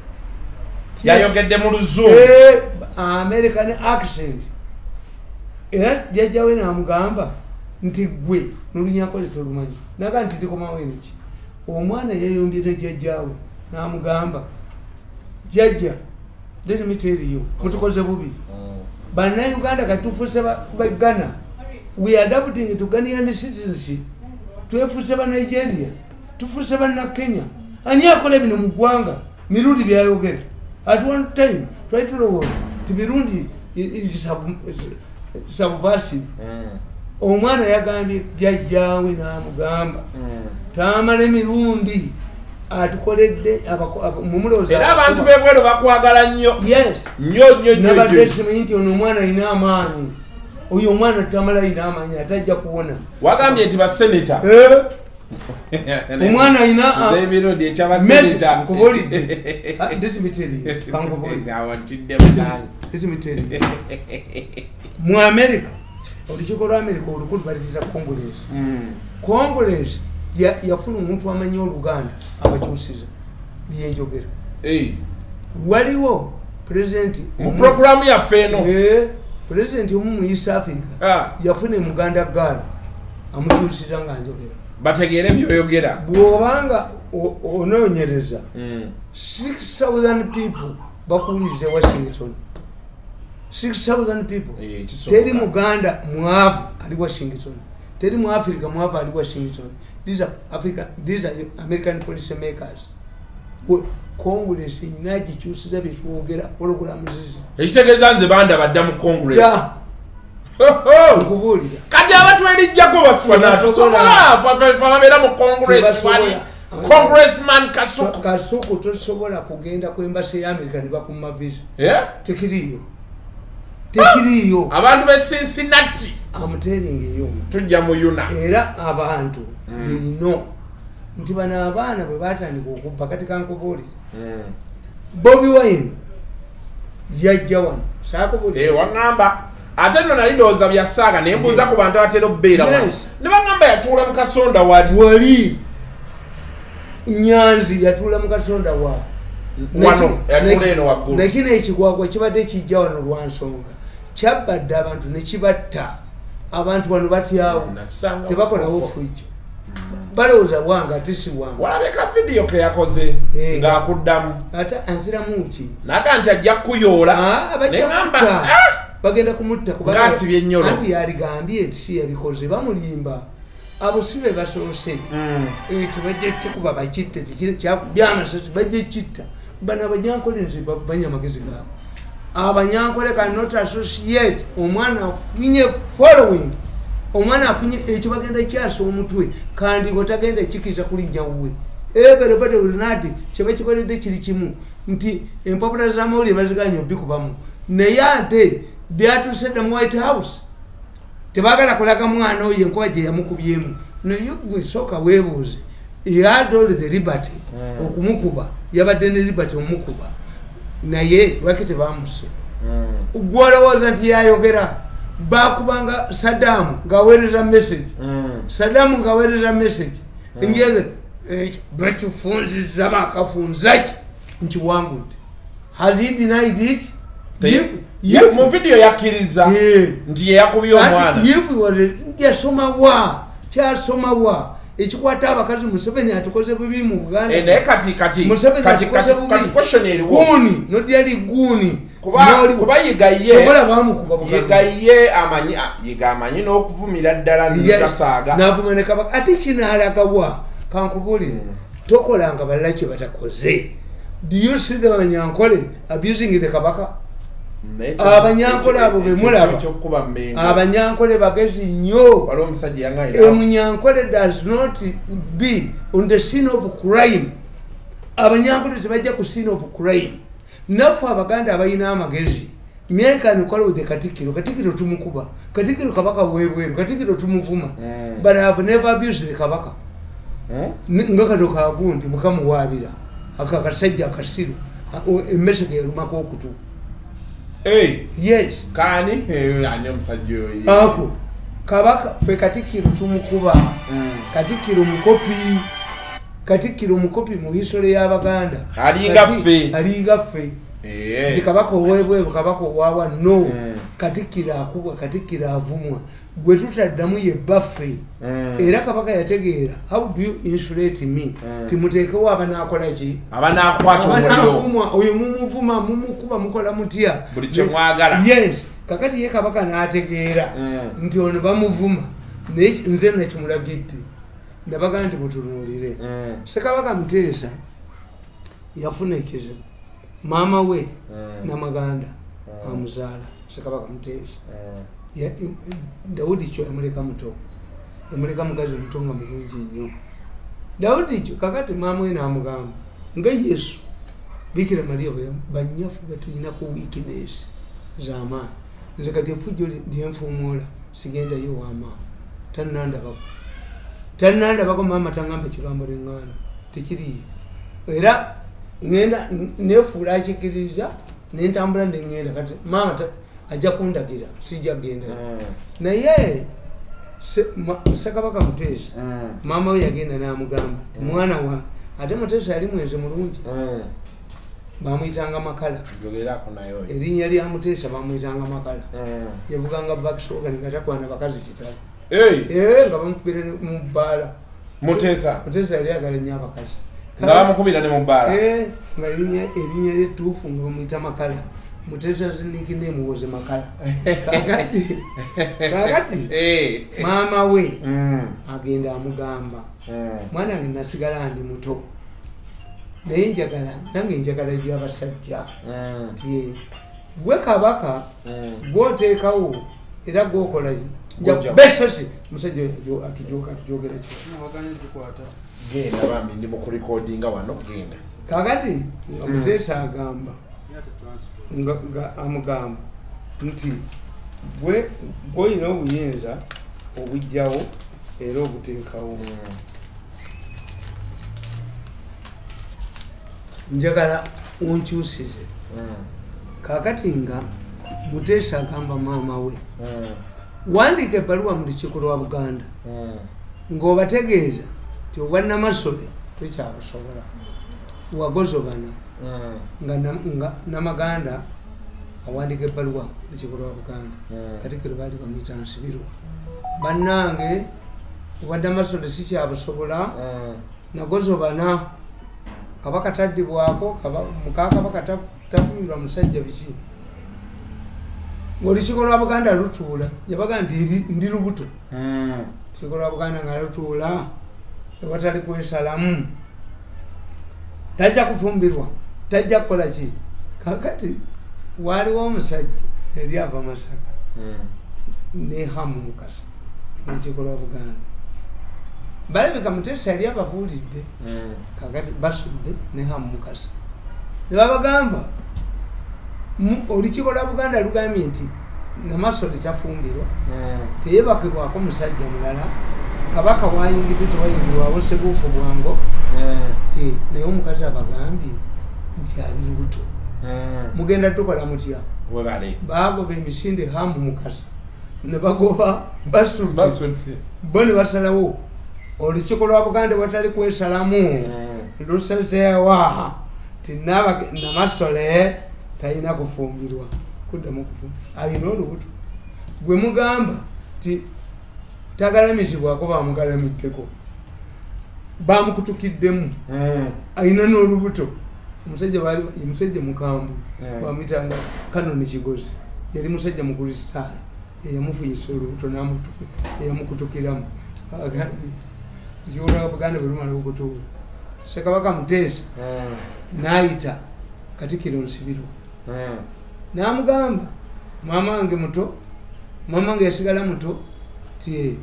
S1: yayogedde mu Luzungu
S2: American accent era jjajjawe namugamba nti gwe n'Olunyankole tolumanyi naga nti ndikomawo eniki. Omwana yayombye ne jjajjawe namugamba jjajja let me tell you mutukoze bubi Bannayuganda katufuuse Bagana we are adapting to Ghanaian citizenship twefuuse ba Nigeria tufuuse banna Kenya ani akola bino mu ggwanga Mirundi byayogera at one time try to know to Mirundi is subversive. Omwana yagambye jjajjawe namugamba Tamale Mirundi atukoledde mumuloza
S1: era abantu bebwero bakwagala nnyo.
S2: Yes
S1: nnyo
S2: nabadde simanyi nti ono omwana alina amaanyi oyo omwana Tamale alina amaanyi atajja kuwona.
S1: Wagambye nti baseneta
S2: omwana alina
S1: Mirundi ekyabaseneta
S2: nkubuulidde mu America olukiiko lwa America olukulu baliyita Congress yafuna omuntu amanyi Oluganda abakyusiza byenjogera. Waliwo president
S1: mu programu yaffe eno
S2: president omu mu East Africa yafuna Muganda gaali amukyusiza nga njogera
S1: bategeere byoyogera.
S2: Bw'obanga onoonyereza 6,000 people bakuwuliriza Washington 6,000 people. Teri Muganda mwavu ali Washington, teri mu Africa mwavu ali Washington. These are American policy makers. Congress inaji kyusiza byogera programs zizi
S1: ekitegeeza nze banda badda mu Congress
S2: okubulira
S1: kati abantu elijjako baswana tusobola babeera mu Congress wali Congressman
S2: Kasuku tosobola kugenda ku embassy ya America ne bakuma visa tekiriyo
S1: abantu be Cincinnati
S2: I'm telling you
S1: tujja mu Yuna
S2: era abantu bino nti bana abaana bwe batandika okubba kati kankubulira Bobi Wine yajja wano saakubulira
S1: wangamba ate nno nali ndowooza byasaaga naye mbuuza ku bantu abatera okubeera wano ne bagamba yatuula mu Kasonda wali Nyanzi yatuula mu Kasonda wano yatuula eno waggulu
S2: nakino ekigwagwa kibadde kijja wano lwa nsonga kyabbadde abantu ne kibatta abantu wano batyawo tebakolawo fujjo balowooza bwanga ate si bwanga
S1: walabeka vidiyo ke yakoze ng'akuddamu
S2: ate anziramu ki
S1: naga nti ajja kukuyoola
S2: negamba bagenda kumutta
S1: kubasibye ennyolo
S2: anti yaligambye nti si yabikoze bamulimba abo si be basoose tubajja tukuba bakitte byamasasi bajja kitta bano abanyankole nze bamanya amagezi gaabo abanyankole cannot associate omwana afunye following omwana afunye ekyo bagenda kyasa omutwe kandi otagenda kikiza kulijja wuwe everybody will not kyebakikoledde kiri kimu nti empapula z'amawulire baziganya obikubamu naye ate byatuuse mu White House tebagala kulaga mwana oyo enkuba gye yamukubyemu naye gwe sooka weebuuze he had all the liberty okumukuba yabadde ne liberty omukuba naye lwaki tebamuse gwolowooza nti yayogera bakubanga Saddam ng'aweereza message Saddam ng'aweereza message ngeze bakifunziza bakafunzaki nkiwangudde has he denied it
S1: mu video yakkiriza nti yeyakubye omwana
S2: yasomawa kyasomawa ekikwata abakazi Museveni atukoze bubi mu Buganda
S1: naye kati question eriwo
S2: guni nodyali guni
S1: kuba yegaye amanyi n'okuvumira ddala nikasaaga
S2: n'avuma ne Kabaka ate kinaalagawa kankubulire tokolanga balala kye batakoze. Do you see the Abanyankole abusing the Kabaka? Abanyankole abo bemulaba Abanyankole bagezi nnyo. Omunyankole does not be on the scene of crime. Abanyankole tebajja ku scene of crime. Nafu Abaganda abayina amagezi myeka nikola with the Katikiro tumukuba Katikiro Kabaka wewe Katikiro tumuvuma but I have never abused the Kabaka ngakadoka agundi mukamu wabira akakasajja akasiru emeseke rumako okutu yes
S1: kani ani omusajjo
S2: ako Kabaka fe Katikiro tumukuba Katikiro mukopi mu history y'Abaganda aliga fe ndi Kabaka wewe Kabaka wawa no Katikiro akubwa Katikiro avumwa gwe tutaddamu ye baffe era Kabaka yategeera how do you insulate me timuteekewo abanakola ki
S1: abanakwata omuliro
S2: oyo mumuvuma mumukuba mukola mutya
S1: buli kye mwagala
S2: yes kakati ye Kabaka n'ategeera nti ono bamuvuma nze nakimulagidde ndabaga nti mutunuulire Ssekabaka Muteesa yafuna ekizibu maama we Namaganda amuzaala Ssekabaka Muteesa Daudi kyo yamuleka muto yamuleka mukazi muto nga mulungi nnyo Daudi kyo kakati maama we n'amugamba nga Yesu Bikira Maria banyafu batulina ku weakness z'amaanyi nze kati efujjo lyenfuumula sigenda yo wamaama tannandabako maama tangamba ekigambo lengana tekiriyo era ngenda nefuula akikiriza nentambula nengenda kati maama ajja kundagira sijja genda naye Ssekabaka Muteesa maama we yagenda n'amugamba mwana wa ate Muteesa yali mwenzi mulungi bamuyitanga Makala erinnya lya Muteesa bamuyitanga Makala yavuganga bakisogani nga takwana bakazi kitala nga bamukubira mu bbaala Muteesa yali agala nnyo abakazi
S1: nga bamukubira ne mu bbaala
S2: nga erinnya lyettuufu nga bamuyita Makala Muteesa zinikine muwoze Makala kakati maama we agenda amugamba mwana wange nasigala ndi muto naye nange njagala ebyabasajja nti gwe Kabaka gwoteekawo era gwokola besasi musajja atujogera
S1: genda bambi ndi mu kurekodinga wano genda
S2: kakati nga Muteesa agamba nga amugamba nti gwe oyina obuyinza obujjawo era obuteekawo njagala onkyusize kakati nga Muteesa agamba maama we wandiika ebbaluwa mu lukiiko lwa Buganda ng'obategeeza nti obwannamasole tekyabasobola wagozobana nga Namaganda awandiika ebbaluwa mu lukiiko lwa Buganda Katikkiro baali bamuyita Nsibirwa bannange obwannamasole sikyabusobola nagozobana Kabaka taddibwako muka Kabaka tafumirwa musajja biki olukiiko lwa Buganda lutuula yabaga nti ndi lubuto olukiiko lwa Buganda nga lutuula ewatali kwesalamu tajja kufumbirwa tajja kukola ki kakati waaliwo omusajja yali ava Masaka ne Hamu Mukasa olukiiko lwa Buganda balabika Muteesa yali ababuulidde kakati basudde ne Hamu Mukasa ne babagamba olukiiko lwa Buganda lugambye nti Namasole tafumbirwa teyebakibwako musajja mulala Kabaka wayingidde tewayingirwawo Ssebuufu Bwango naye omukazi abagambye nti ali lubuto mugenda tukola mutya bagoba emisinde hamu mukasa ne bagoba basuti bo ne basalawo olukiiko lwa Buganda watali kwesalamu lusazeewa tinaba namasole talina kufumbirwa kuddamu kufumbirwa ayina olubuto gwe mugamba ti tagalamizibwako bamugalamiddeko bamukutukiddemu ayina n'olubuto musajja mukambwe bamwitanga Kanoni Kigozi yali musajja mukristaayo eyamufunyisa olubuto eyamukutukiramu ekikolwa Buganda bwe lumala okutuula Ssekabaka Muteesa n'ayita Katikkiro Nsibirwa n'amugamba maama wange yasigala muto ti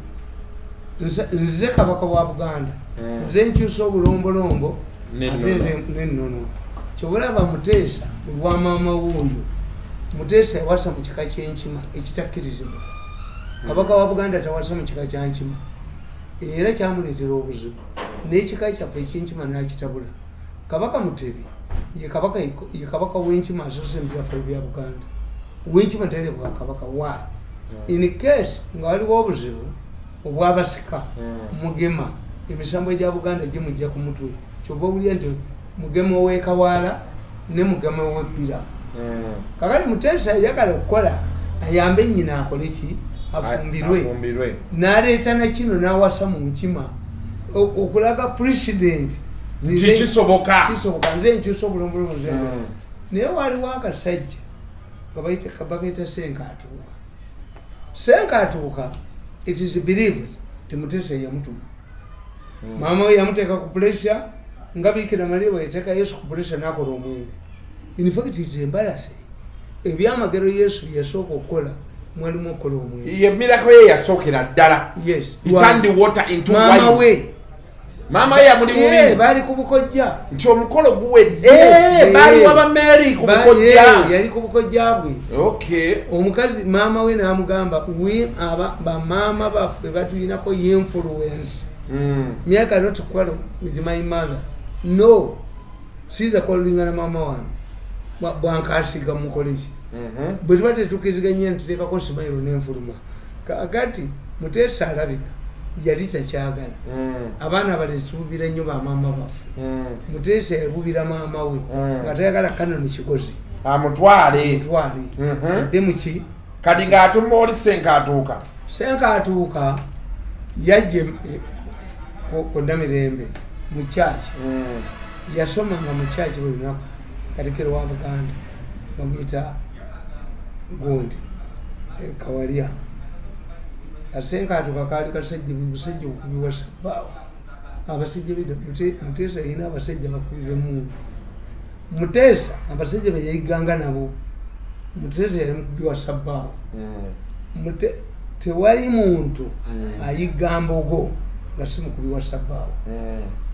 S2: nze Kabaka wa Buganda nze nkyusa obulombolombo ate nze nennono kyobulaba Muteesa olwa maama w'oyo Muteesa yawasa mu kika ky'Enkima ekitakkirizibwa Kabaka wa Buganda tawasa mu kika kya Nkima era kyamuleetera obuzibu n'ekika kyaffe eky'Enkima n'akitabula Kabaka Mutebi ye kabaka w'Enkima asoose mu byaffe bya Buganda w'Enkima tali bwa kabaka wa in case nga waliwo obuzibu obwabasika Mugema emisambo egya Buganda gimujja ku mutwe kyova obulya nti Mugema ow'Ekawaala ne Mugema ow'Ebbira kakati Muteesa yagala okukola ayambe nnyina akole ki afumbirwe n'aleeta na kino n'awasa mu Nkima okulaga president
S1: kisoboka
S2: nze nkyusa obulombolombo nze naye waliwo akasajja nga bakayita Senkatuuka it is believed ti Muteesa yamutuma maama we yamuteeka ku pressure nga Bikira Maria bwe yateeka Yesu ku pressure n'akola omwenge in fact it is embarrassing ebyamagero Yesu yasooka okukola mwalimu okukola omwenge
S1: ye miracle ye yasookera ddala
S2: yes
S1: he turned the water into wine mama ye amuli bubi
S2: bali ku Bukojja
S1: nti omukolo guwedde bali waba Mary ku Bukojja
S2: yali ku Bukojja bwe
S1: okay
S2: omukazi maama we n'amugamba bamaama baffe batuyinako influence me I cannot quarrel with my mother no siza kwalingana mama wange bwankasiga mu college bwe tuba tetukiziganya ntuteekako simayiro n'enfuluma kakati Muteesa alabika yali takyagala abaana balesuubira nnyo bamaama baffe Muteesa yalubira maama we nga tayagala Kanoni Kigozi
S1: amutwale
S2: adde muki
S1: kati ng'atuma oli
S2: Senkatuuka yajje ku Namirembe mu kyaki yasomanga mu kyaki buli lunaku Katikkiro wa Buganda bamuyita Gundi Kawalya Senkatuuka kaali kasajja busajja obukubi wa sabbaawo abasajja Muteesa yalina abasajja bakubi b'emmundu Muteesa abasajja be yayiganga nabo Muteesa yali mukubi wa sabbaawo tewali muntu ayigga mbogo nga si mukubi wa sabbaawo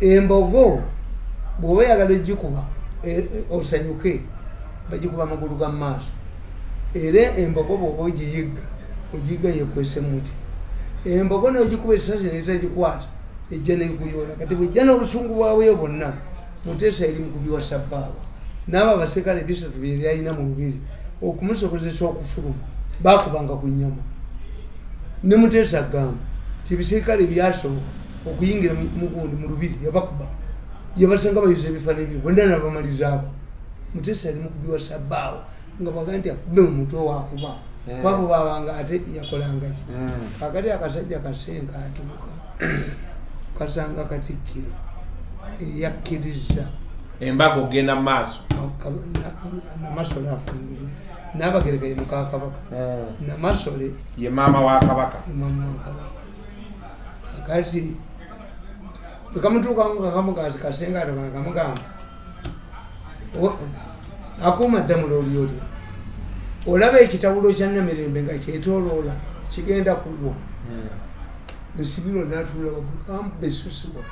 S2: embogo bw'oba oyagala ogikuba osanyuke bagikuba amagulu ga maaso era embogo bw'oba ogiyigga yekwese muti embogo neogikuba esasi netagikwata ejja nekuyoola kati bwejja n'obusungu bwaweyo bwonna Muteesa yali mukubi wa sabbaawo n'abo abasekale bisatu bye yali alina mu lubiri okumusobozesa okufuluma bakubanga ku nnyama ne Muteesa agamba ti bisekale byasobola okuyingira mugundi mu lubiri yabakuba yabasanga bayuza ebifaananyi bye bonna nabamalizaako Muteesa yali mukubi wa sabbaawo nga bwaga nti akube mu mutwe waakuba kwabo babanga ate yakolangaki kakati akasajja Senkatuuka kasanga Katikkiro eyakkiriza
S1: embaga ogenda mu maaso
S2: Namasole afumbirwe n'Abagereka ye muka Kabaka Namasole
S1: ye maama wa Kabaka
S2: kakati bwekamutuukamu kakamugazi Senkatuuka kakamugamba akuuma ddamula oli otya olaba ekitawulo kya Namirembe nga kyetooloola kigenda kugwa Nsibirwa n'atuula waggulu kambesosibwa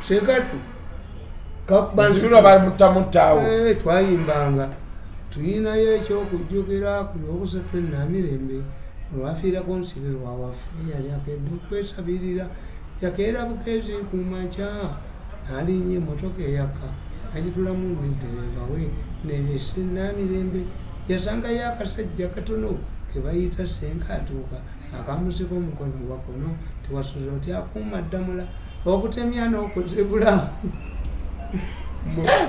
S2: Senkatuuka
S1: Nsibirwa bamutamuttaawo
S2: twayimbanga tuyinayo ekyokujjukira ku Lwokusatu e Namirembe olwafiirako Nsibirwa waffe yali akedde okwesabirira yakeera bukeezi ku makya n'alinnya emmotoka eyakka agitulamu ne ddereeva we nebesina mirembe yasanga yakasajja katono kebayita senkatuuka akamusiko omukono gwakono tiwasuza oti akuuma ddamula okutemya n'okuzibula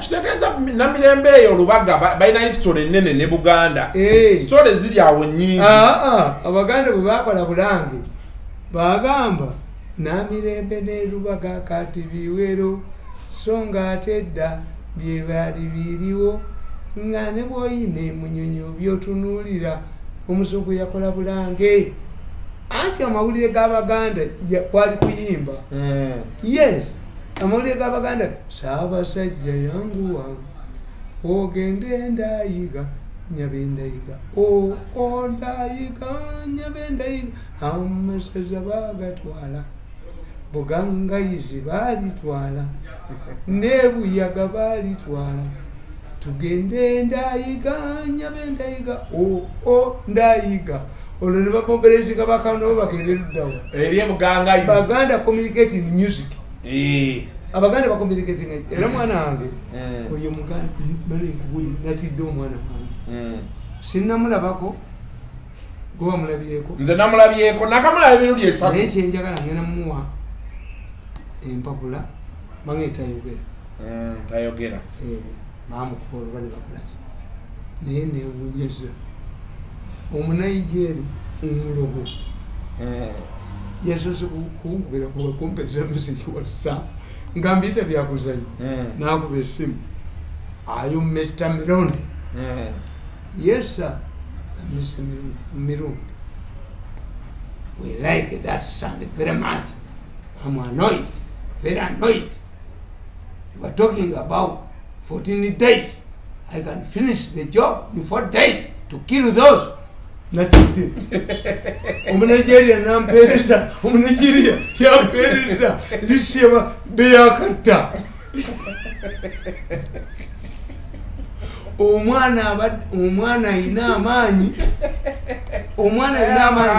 S1: kitegeeza namirembe eyo olubaga balina history ennene ne Buganda story ziri awo nnyingi
S2: abaganda bwe bakola bulange bagamba namirembe ne lubaga kati biwero so nga ate edda bye bali biriwo nga ne bwoyina emunyonyo byotunuulira omusungu yakola bulange anti amawulire g'abaganda kwali kuyimba yes amawulire g'abaganda saabasajja yanguwa ogende ndayiga nyabendayiga ndayiga nyabendayiga amasaza bagatwala bugangayizi balitwala nebuyaga balitwala tugende ndayiga nyabendayiga ndayiga olwo ne bapoperetinga bakano bagende luddawo
S1: eri bugangayizi
S2: baganda communicating music abaganda bakommunicating era mwana wange oyo muganda balekubuli natidde omwana wange sinnamulabako gwe wamulabyeko
S1: nze namulabyeko nakamulaba ebirundi esatu
S2: naye kyenjagala ngenda muwa empapula mange tayogera bamukuba oluba ne bakolaki naye newunyeza omunayijeri omulogo yasoose kunkubira kumpeza message WhatsApp nga mbiyita byakuzanya nakuba essimu ayo Mr. Mironde yes sir Mr. Mironde we like that sound very much. I'm annoyed, very annoyed. You are talking about 14 days. I can finish the job in 4 days to kill those. Natiti. Nigeria nampereta. Nigeria yampereta. Lishema beyakata. Omwana ina amanyi. Omwana ina amanyi.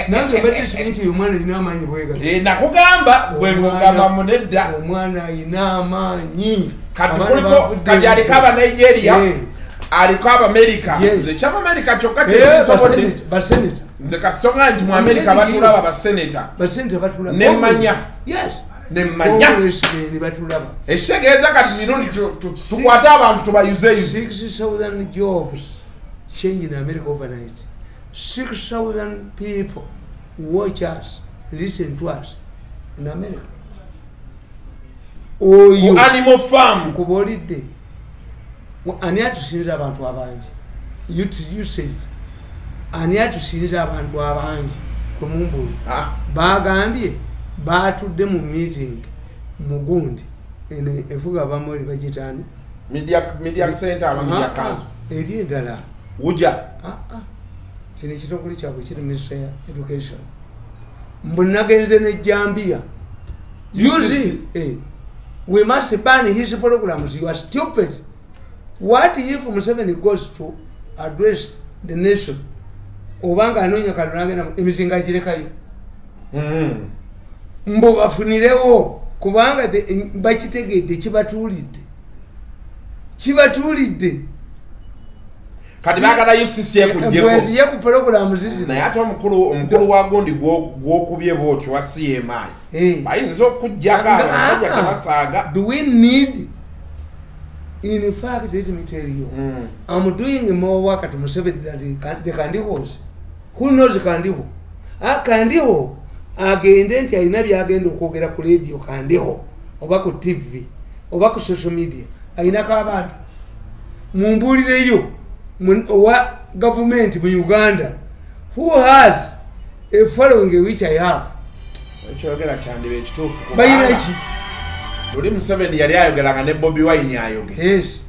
S2: Nange mbadde sikinti omwana ina amanyi bwega.
S1: Nakugamba bwe kugamba munedda.
S2: Omwana ina amanyi.
S1: Kati kuliko kati alikaba Nigeria. Aliko America. Nze chama America kyokka kyekisobodde.
S2: Baseneta.
S1: Nze kasonga nti mu America batulaba baseneta.
S2: Baseneta batulaba.
S1: Nemanya.
S2: Yes.
S1: Nemanya.
S2: Ni batulaba.
S1: Eshegeeza kati mirundi tukwata abantu tubayuze
S2: 6,000 jobs change in America overnight. 6,000 people watch us, listen to us in America.
S1: Oyo Animal Farm
S2: kubolidde. Ani atusinza abantu abangi. You said ani atusinza abantu abangi kumumbuzi. Bagambye batudde mu meeting mugundi ene evuga bamoli bagitani
S1: media center aba media council
S2: eri ndala
S1: uja
S2: kini kitokuli kyabwe kiri Ministry of Education mbunagenze ne Jambia use we must ban his programs. You are stupid. What if Museveni goes to address the nation? Obanga anonya kalunagena emizinga girekayo. Mbo bafunirewo kubanga bakitegedde kibatulidde
S1: kati bagala UCC
S2: ekujjeko ku program zizi
S1: naye ate omukulu wa gondi gwokubye bwotyo wa CMI bayinza okujjako abasajja kabasaaga.
S2: Do we need, in fact, let me tell you, I'm doing more work at Museveni than the Kandiho's. Who knows Kandiho? Kandiho agende nti alina byagenda okwogera ku radio Kandiho oba ku TV oba ku social media ayinako abantu mumbulireyo wa government mu Uganda who has a following which I have.
S1: Ekyogera kyandibe ekituufu
S2: bayina ki
S1: Luli Museveni yali ayogeranga ne Bobi Wine ayogera.
S2: Yes.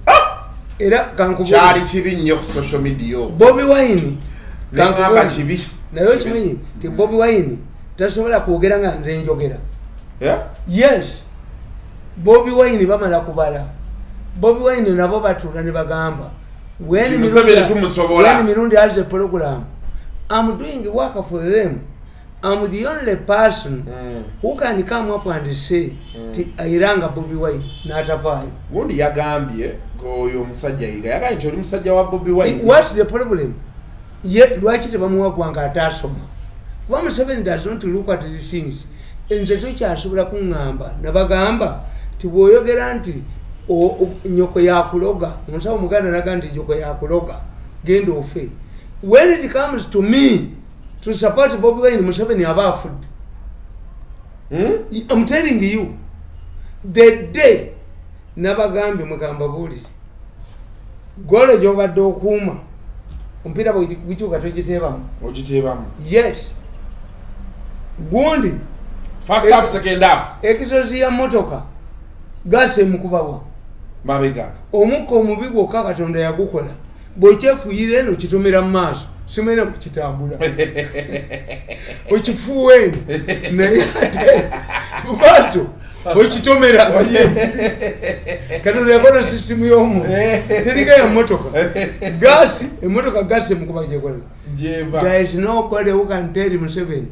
S2: Era kankubo
S1: kyali kibi nnyo ku social media.
S2: Bobi Wine
S1: kankubo kibi.
S2: Nayo kimanyi ti Bobi Wine tasobola kwogera nga nze njogera. Yes. Bobi Wine bamala kubala. Bobi Wine nabo batula ne bagamba when Mirundi has a program, I'm doing work for them. I'm the only person who can come up and say airanga Bobi Wine n'atavaayo.
S1: Gundi yagambye oyo omusajja yiga yagambye nti oli musajja wa Bobi Wine.
S2: What's the problem? Ye lwaki tebamuwa gwanga atasoma? Kuba Museveni does not look at these things. Nze tekyasobola kuŋŋamba nabagamba ti bw'oyogera nti nyoko yakuloga omusawo Omuganda naga nti nyoko yakuloga genda ofe. When it comes to me to support Bobi Wine, Museveni aba afudde. I'm telling you, the day nabagambe mugamba buli gole gyobadde okuuma omupiira bwekikyuka togiteebamu. Yes. Gundi
S1: first half second half
S2: ekisozi ya motoka gase mukubawa
S1: mabega
S2: omukka omubi gwokka Katonda yagukola bw'ekyefuyira eno kitomera mu maaso simenya kukitambula okifuwe naye ate kubaato okitomera Katonda yakola sisimu y'omu teriga ya motoka gasi emotoka gasi mukuba gyekola. There is nobody who can tell Museveni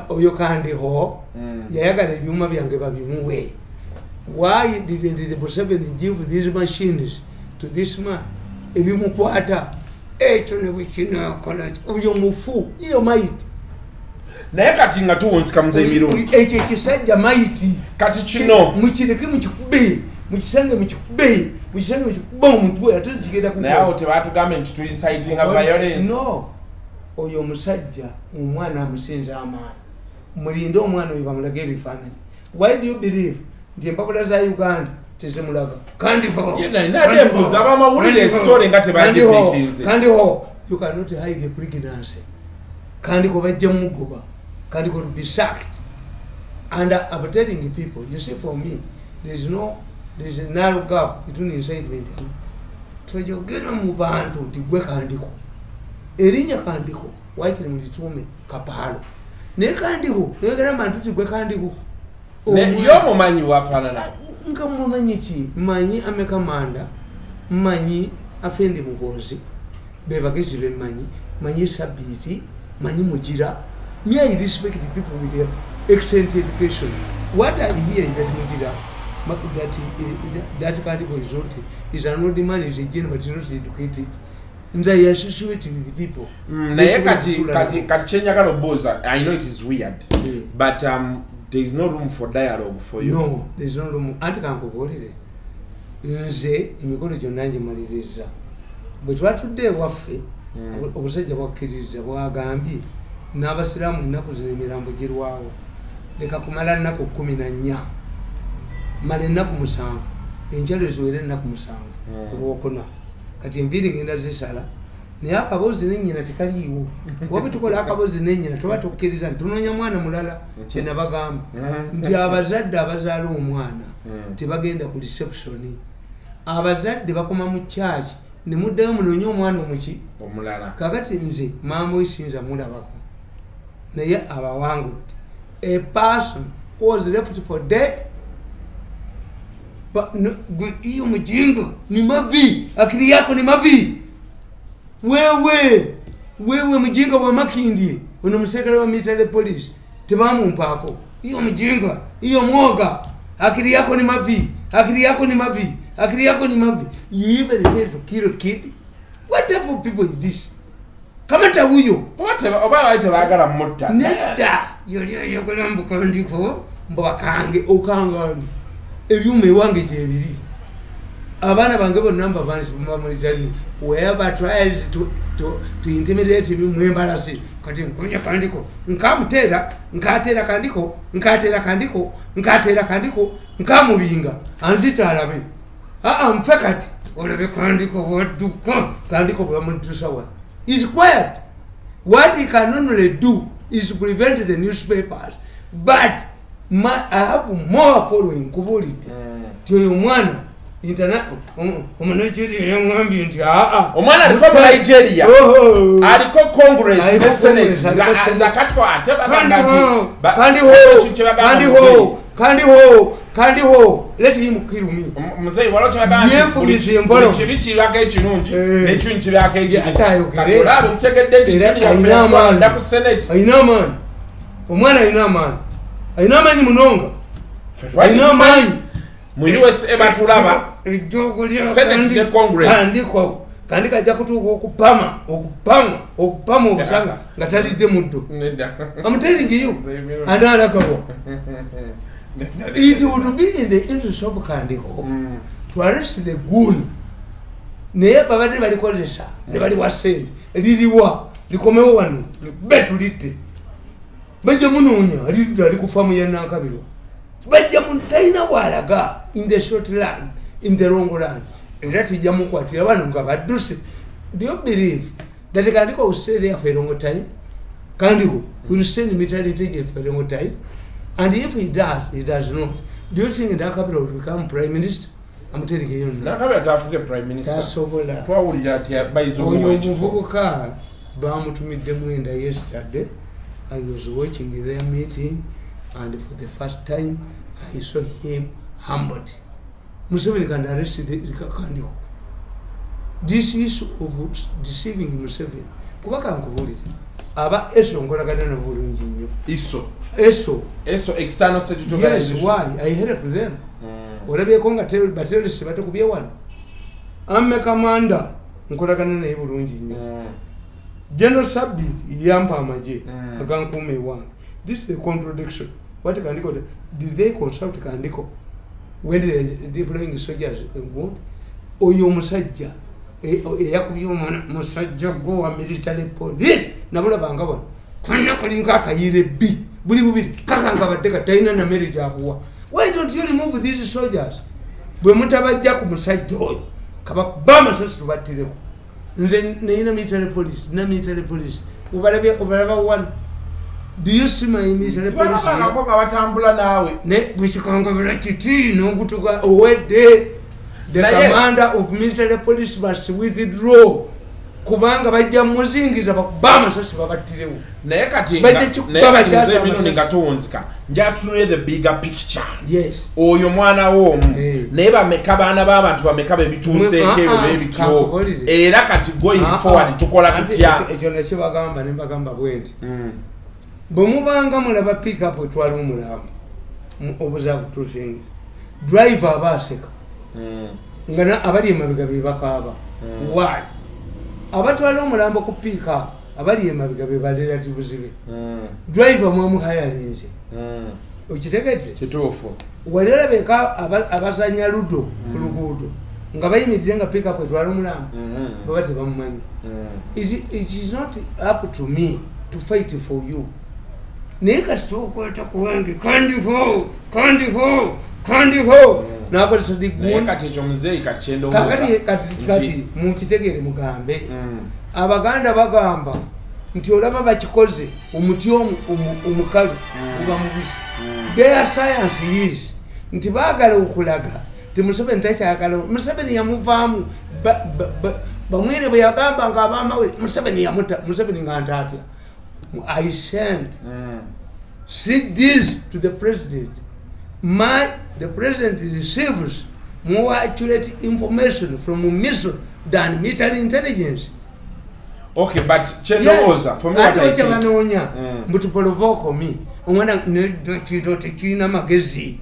S2: oyo kandiho yayagala ebyuma byange babimuwe. Why didn't the Museveni give these machines to this man? Ebimukwata ekyo ne bwekinakola oyo mufu iyo maiti
S1: naye kati nga tuwonsika muze emirundi
S2: ekyo ekisajja maiti
S1: kati kino
S2: mukireke mukikube mukisange mukikube mukisange mukikube omutwe ate kigenda ku
S1: naye awo tebatugambye nti tu inciting a violence.
S2: No, oyo omusajja omwana amusinza amaanyi mulinde omwana oyo bamulaga ebifaananyi. Why do you believe nti empapula za Uganda tezimulaga kandiho you cannot hide the pregnancy kandiho bajja mugoba kandiho to be sacked? And I'm telling the people, you see, for me there's a narrow gap between incitement and twejogera mu bantu nti gwe kandiho erinya kandiho wakiri mu kitume kapalo ne kandiho yogera bantu nti gwe kandiho
S1: yo mumanyi wafanana
S2: nka mumanyi ki manyi amekamanda manyi afendi mugozi bebagezi manyi sabiti manyi mujira. Me, I respect the people with their excellent education. What I hear in that mujira that kind of result is an old man is a gen but is not educated. And I associate with the people.
S1: Naye kati chenjagala oboza. I know it is weird, but there is no room for dialogue for you.
S2: No, there is no room. Anti kankugolize nze emikolo gyonna ngimalizizza bwe twatudde ewaffe obusajja bwakkiriza bwagambye n'abasiraamu ennaku zino emirambo girwawo leka kumala nnaku 14 mala ennaku 7 enjalo ziwere ennaku 7 olwokuna kati enviiri ngenda zisala naye akabozi nennyina tekaliiwo wabe tukola akabozi nennyina tuba tukkiriza nti tunoonya mwana mulala kyenabagamba nti abazadde abazaala omwana tebagenda ku reception. Abazadde bakoma mu church ne muddayo munoonye omwana omuki
S1: omulala.
S2: Kakati nze maama oyisinza mulabako naye abawangudde. A person who was left for dead iyo mjinga ni mavi, akili yako ni mavi. Wewe mjinga wa Makindye unamusekera wa military police tibamu mpako. Iyo mjinga, iyo mwoga, akili yako ni mavi, akili yako ni mavi, akili yako ni mavi. You even fail to kill a kid? What type of people is this? Kamata huyo
S1: oba waite bagala mutta
S2: netta yo kulambuka ndiko mbakange okangani ebyume wange jebiri abana bange bonna banzi military whoever tries to intimidate me mwembalasi kati nkonya kandiko nkatera kandiko nkamubinga anzita alabe mfekati olabe kandiko waduka kandiko bamudusawa. He's quiet. What he can only do is to prevent the newspapers. But I have more following. Kubolite. Tiyo mwana internet.
S1: Omwana aliko Nigeria. Aliko Congress, the Senate. Zakatko ateba
S2: kandi ho. let him kill me.
S1: Mzee wala chaka chibi chibaka ekirungi n'ekintu kibaka ekibi katolabe utegedde nti ku Senate
S2: ayina amaanyi omwana ayina amaanyi munonga ayina amaanyi
S1: mu USA batulaba Senate ne Congress
S2: kandi kajja kutuuka okupama obusanga nga talidde muddo. I'm telling you anaalakawo. It would be in the interest of Kandiko to arrest the goon. Naye babadde balikolesa ne bali wa sente liriwa likomewo wano betulite bajja munoonya lirida likufamu yannankabirwa bajja muntaina bwalaga in the short run in the long run era tujja mukwatira bano nga badduse. Do you believe that Kandiko will stay there for a long time? Kandiko will stay in military intelligence for a long time? And if he does not. Do you think Ndakabi will become prime minister? I'm telling you now.
S1: Ndakabi atafuke prime minister.
S2: That's over there.
S1: Twawulira ati bayizo
S2: omuvubuka bamutumidde mwenda yesterday. I was watching their meeting and for the first time I saw him humbled. Museveni can arrest the Kandiko. This issue of deceiving Museveni. Kubaka nkubulire. Aba eso ngolagana na bulungi nnyo. ESO external security organization. Yes, why? I help them. Olabye ko nga terrorists batukubye wano. Amme commander nkolagana naye bulungi nnyo. General Sabit yampa amaje agankume wange. This is the contradiction. What Kandiko did they consult Kandiko when they deploying soldiers in wound? Oyo musajja eyakubye musajja go wa military police nabula bangaba konna kolinga akayire B buli bubiri kakanga badeka taina na marriage akuwa. Why don't you remove these soldiers? Bwe mutabajja ku musajja oyo kabakubama sasa tubatireko nze neina military police ubalaba one. Do you see my military police?
S1: Sibanga batambula nawe
S2: ne bwikanga bilakiti n'obutuga owedde. The commander of military police must withdraw. Kubanga bajja muzingiza bakubama sasa babatirewo.
S1: Naye kati ngatonzika njatunule the bigger picture.
S2: Yes.
S1: Oyo mwana w'omu naye bameka baana b'abantu bameka bebituuseeko ebyo bebityo era kati going forward tukola tutya.
S2: Ekyo nakyo bagamba ne bagamba bwenti. Bwe mubanga mulaba pick up etwala omulambo observe two things. Driver abaaseka ngana abali emabega be bakaba. Why? Abatwala omulambo ku pick up abali emabega be relatives be. Driver mwamu hayalinze. Okitegedde?
S1: Kituufu.
S2: Walera beka abazanya ludo ku luguudo nga bayimirire nga pick up etwala omulambo babate bamumanyi. It is not up to me to fight for you. Nika stokwata kuwange Kandifo nakolesa diguni
S1: kati ekyo muzeeyi kati kyendo
S2: kati mukitegere mugambe abaganda bagamba nti olaba bakikoze omuti omukalu uba mubisi. Their science is nti baagala okulaga ti Museveni takyagala. Museveni yamuvaamu bamwire bwe yagamba nga abamawulire Museveni yamuta. Museveni nga ntaatya. I sent CDs to the president. The president receives more accurate information from MISO than military intelligence.
S1: Okay, but Chendoza, for me, what I
S2: think, but to provoke me, when I China magazine,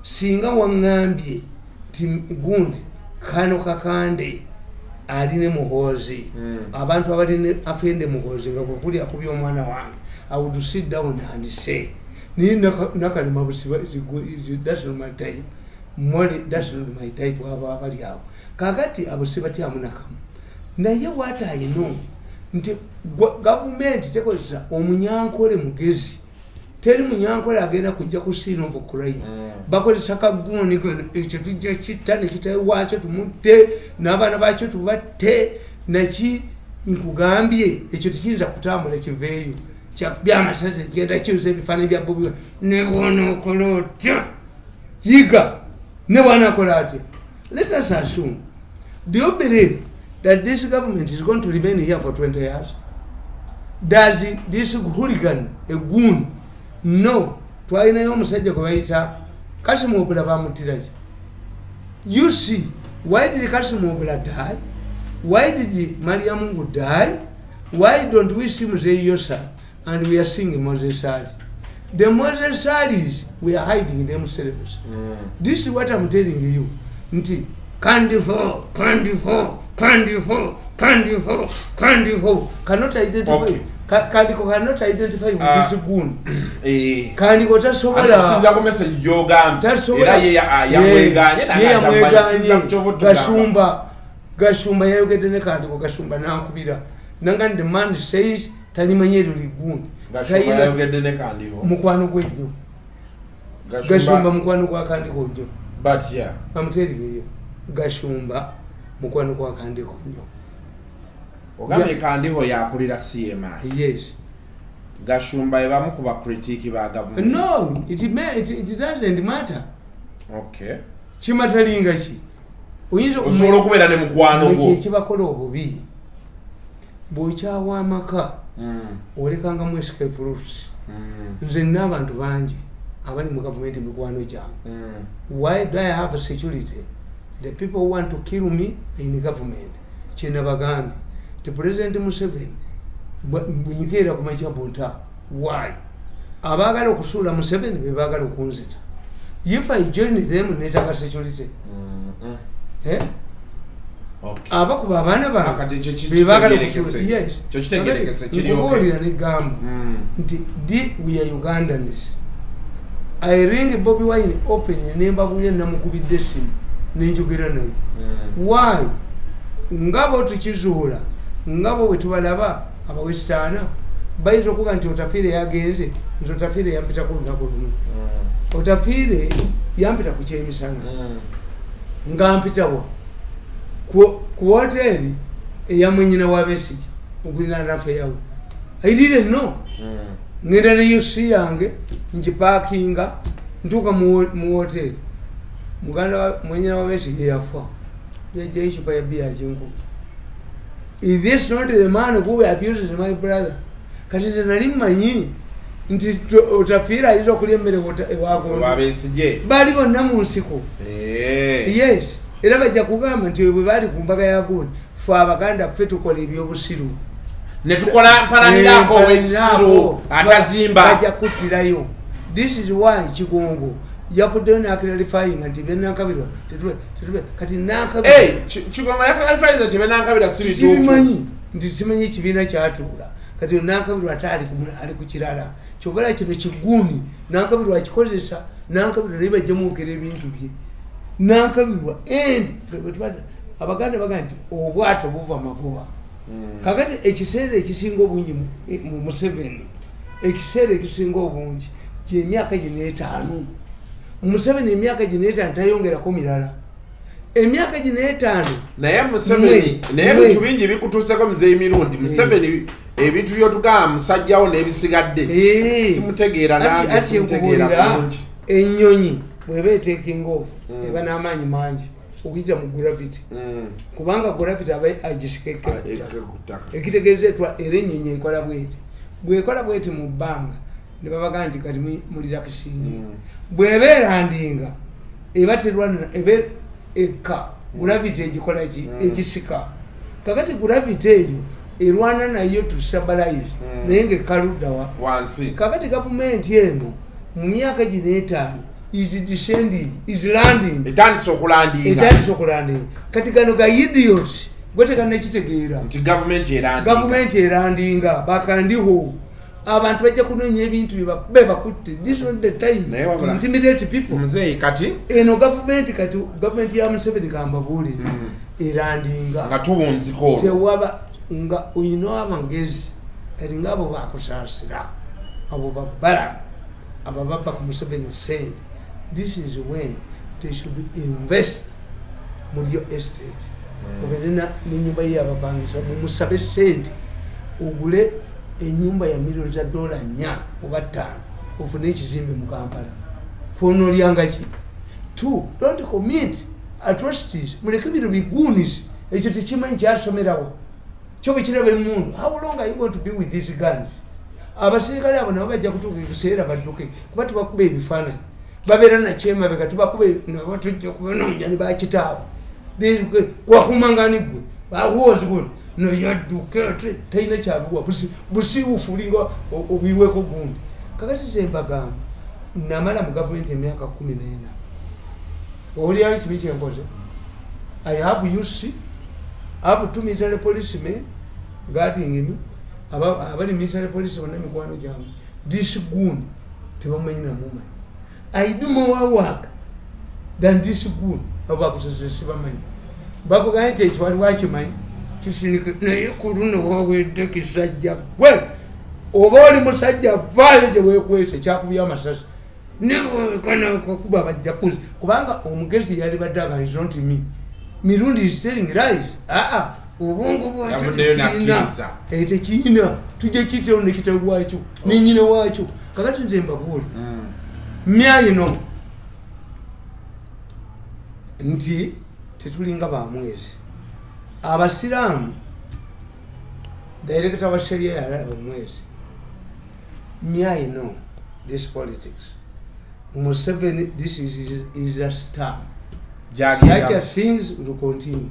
S2: singa wangambye gundi kano kakande adine muhozi abantu abadine afende muhozi nga kukuli akubye omwana wange. I would sit down and say ni nakalima busiba that's not my type. That's not my type of abali awo. Kakati abusibati amunakamu. Naye what I know nti government tekozesa omunyankole mugezi. Teri munyankole agenda kujja ku scene of crime. Bakozesa kaguni ekyo tujja kitta ne kitawe wacho tumutte n'abaana bakyo tubatte naki nkugambye ekyo tikiyinza kutambula kiveeyo. Byamasaze genda kyuze ebifaananyi bya Bobi ne wono okolotya yiga ne wana akolate. Let us assume, do you believe that this government is going to remain here for 20 years? Does this hooligan, a goon, no? Twalinayo omusajja gwe bayita Kassim Wabula bamuttiraki You see, why did Kasim Obla die? Why did Mariam Mungu die? Why don't we see Mzee Yosa and we are seeing Moses Sadi? The Moses Sadis, we are hiding themselves. This is what I'm telling you. Nti, Kandifo, Kandifo, Kandifo, Kandifo, Kandifo cannot identify.
S1: Okay.
S2: Kandiko cannot identify with this goon.
S1: Kandiko
S2: Kandiko tasobola.
S1: Sinza ku message yoga. Era ye yamweganye Gashumba
S2: yayogedde ne Kandiko Gashumba nankubira. Nanga the man says talimanyero ligoon.
S1: Gashumba yayogedde ne Kandiko.
S2: Mukwano gwejjo. Gashumba mukwano gwa Kandiko jjo.
S1: But yeah,
S2: I'm telling you. Gashumba mukwano gwa Kandiko jjo.
S1: Ogame Kandiho yakulira CMI.
S2: Yes.
S1: Gashumba ebamu kuba critique ba government.
S2: No, it doesn't matter.
S1: Okay.
S2: Chimatalinga chi. Oyinza
S1: osobola okubeera ne mukwano gwo.
S2: Kibakola obubi. Bw'okyawa amaka. Olekanga mu escape routes. Nze n'abantu bangi abali mu government mikwano kyange. Why do I have security? The people who want to kill me in the government. Chena bagambi. The President Museveni bunyikira ku makyabunta. Why? Abagala okusula Museveni bebagala okunzita. If I join them netaka security. Okay. Abakuba abana ba bebagala okusula. Yes.
S1: Kyo kitegerekese kiri
S2: okay. Ne gamba. Nti we are Ugandans. I ring Bobby Wine open nemba bulya namukubidde simu nenjogera naye. Why? Ngabo tukizuula. Ngabo wetubalaba abawestana bayito kuga nti Otafire yagenze nti Otafire yampita ku lunaku lumu. Otafire yampita ku kyemisana. Ngampitawa ku hoteli eyamwenyina wa Besigye ogulina nafe yawe. I didn't know. Ngenda ne yusi yange njipakinga ntuka mu hoteli. Muganda mwenyina wa Besigye yafa. Yaje ichupa ya bia jingu. Is this not the man who abused my brother? Kati nali manyi nti Otafira izo kulembere wako
S1: Besigye
S2: bali bonna mu nsiko. Yes, era bajja kugamba nti bwe bali ku mbaga ya guni fa abaganda ffe tukola ebyobusiru
S1: ne tukola mpalanirako w'ekisiru atazimba
S2: bajja kuttirayo. This is why Kigongo yavuddeyo n'akiralifying nti bennankabirwa tetube kati nankabirwa
S1: Kigongo yakiralifying nti bennankabirwa si bituufu.
S2: Kimanyi nti kimanyi ekibiina kyatuula kati nankabirwa ataali ali ku kirala kyobala kino kiguuni nankabirwa akikozesa nankabirwa naye bajja mwogera ebintu bye nankabirwa and abaganda baga nti obwato buva magoba. Kakati ekiseera ekisinga obungi mu Museveni ekiseera ekisinga obungi ky'emyaka gino 5. Museveni emyaka gino 5 tayongerako mirala. Emyaka gino 5
S1: naye Museveni naye bintu bingi bikutuuseko Mzee Mirundi. Museveni ebintu by'otugamba musajjawo n'ebisigadde simutegeera nange simutegeera bulungi.
S2: Ennyonyi bw'eba taking off eba n'amaanyi mangi okuyita mu gravity kubanga gravity aba agisikeke ekitegeezebwa era ennyonyi ekola bweti bw'ekola bweti mu bbanga ne babaga nti kati mulira kisinga bw'ebeerandinga eba terwana ebe eka gravity egikola ki egisika kakati gravity eyo erwana nayo to stabilize naye ng'ekaluddawa
S1: wansi.
S2: Kakati gavumenti eno mu myaka gino 5 is descending is landing
S1: etandise okulandinga
S2: kati gano ga idiots gwetekana kitegeera
S1: nti government
S2: erandinga bakandiho abantu bajja kunoonya ebintu bebakutte. This is the time to intimidate people.
S1: Mzee kati
S2: eno government ya Museveni kamba buulire erandinga
S1: nga tuwunziko
S2: tewaba nga oyina abangezi kati ngabo bakusaasira abo babbala abababba ku Museveni said this is when they should invest mu your estate. Oberena n'ennyumba y'abapangisa mumusabe sente ogule ennyumba ya millions za $4 oba 5 ofune ekizimbe mu Kampala. Fono lyanga ki? 2, don't commit atrocities. Muleke bino bigunis ekyo tekimanyi kyasomerawo kyo bwe kiraba emmundu. How long are you going to be with these guns? Abasirikale abo nabo bajja kutuuka ekiseera badduke kuba tubakuba ebifaananyi babera na chema bekatuba kube watujja kubona njani ba kitaabo bizwe kwa kumangani gwe bawozi gwe no yaduka taina chabuwa busi ufulingo obiweko gundi kakati sembagamba namala mu government emyaka 14 oli ali kibiche ngoze I have UC I have 2 military policemen guarding him abali military police bana mikwano jamu this gun tibamanyina muma I do more work than this gun abakusese bamanyi bako gaite ekiwali wakimanyi kishirika naye kuruno wowe dekisajja gwe oba oli musajja vaayo gye weekwese kyakubya amasasi nevo kana kuba bajja kuzi kubanga omugezi yali baddaga is not me mirundi is telling lies ubungu bwatu tekina tujje kitero ne kitero wacho ne nyine wacho kakati nze mbabuuza myayi no nti tetulinga ba mwezi abasiramu director wa sheria ya ba mwezi myayi no this politics Museveni this is a star such as things will continue.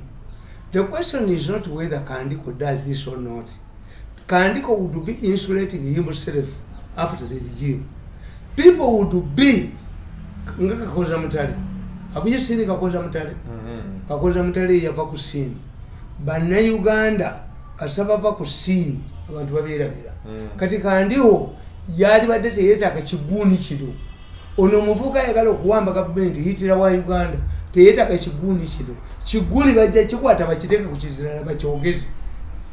S2: The question is not whether Kandiko does this or not. Kandiko would be insulating himself after the regime. People would be Kakoza Mutale. Have you seen Kakoza Mutale? Kakoza Mutale yava kusini. Bana Uganda kasaba va kusini abantu babirabira. Kati Kandiho yali badete yeta akakiguni kido. Ono muvuka yagala okuwamba government hitira wa Uganda. Teyeta kachiguni kido chiguni bajja chikwata bakiteka kukizira bakyogeze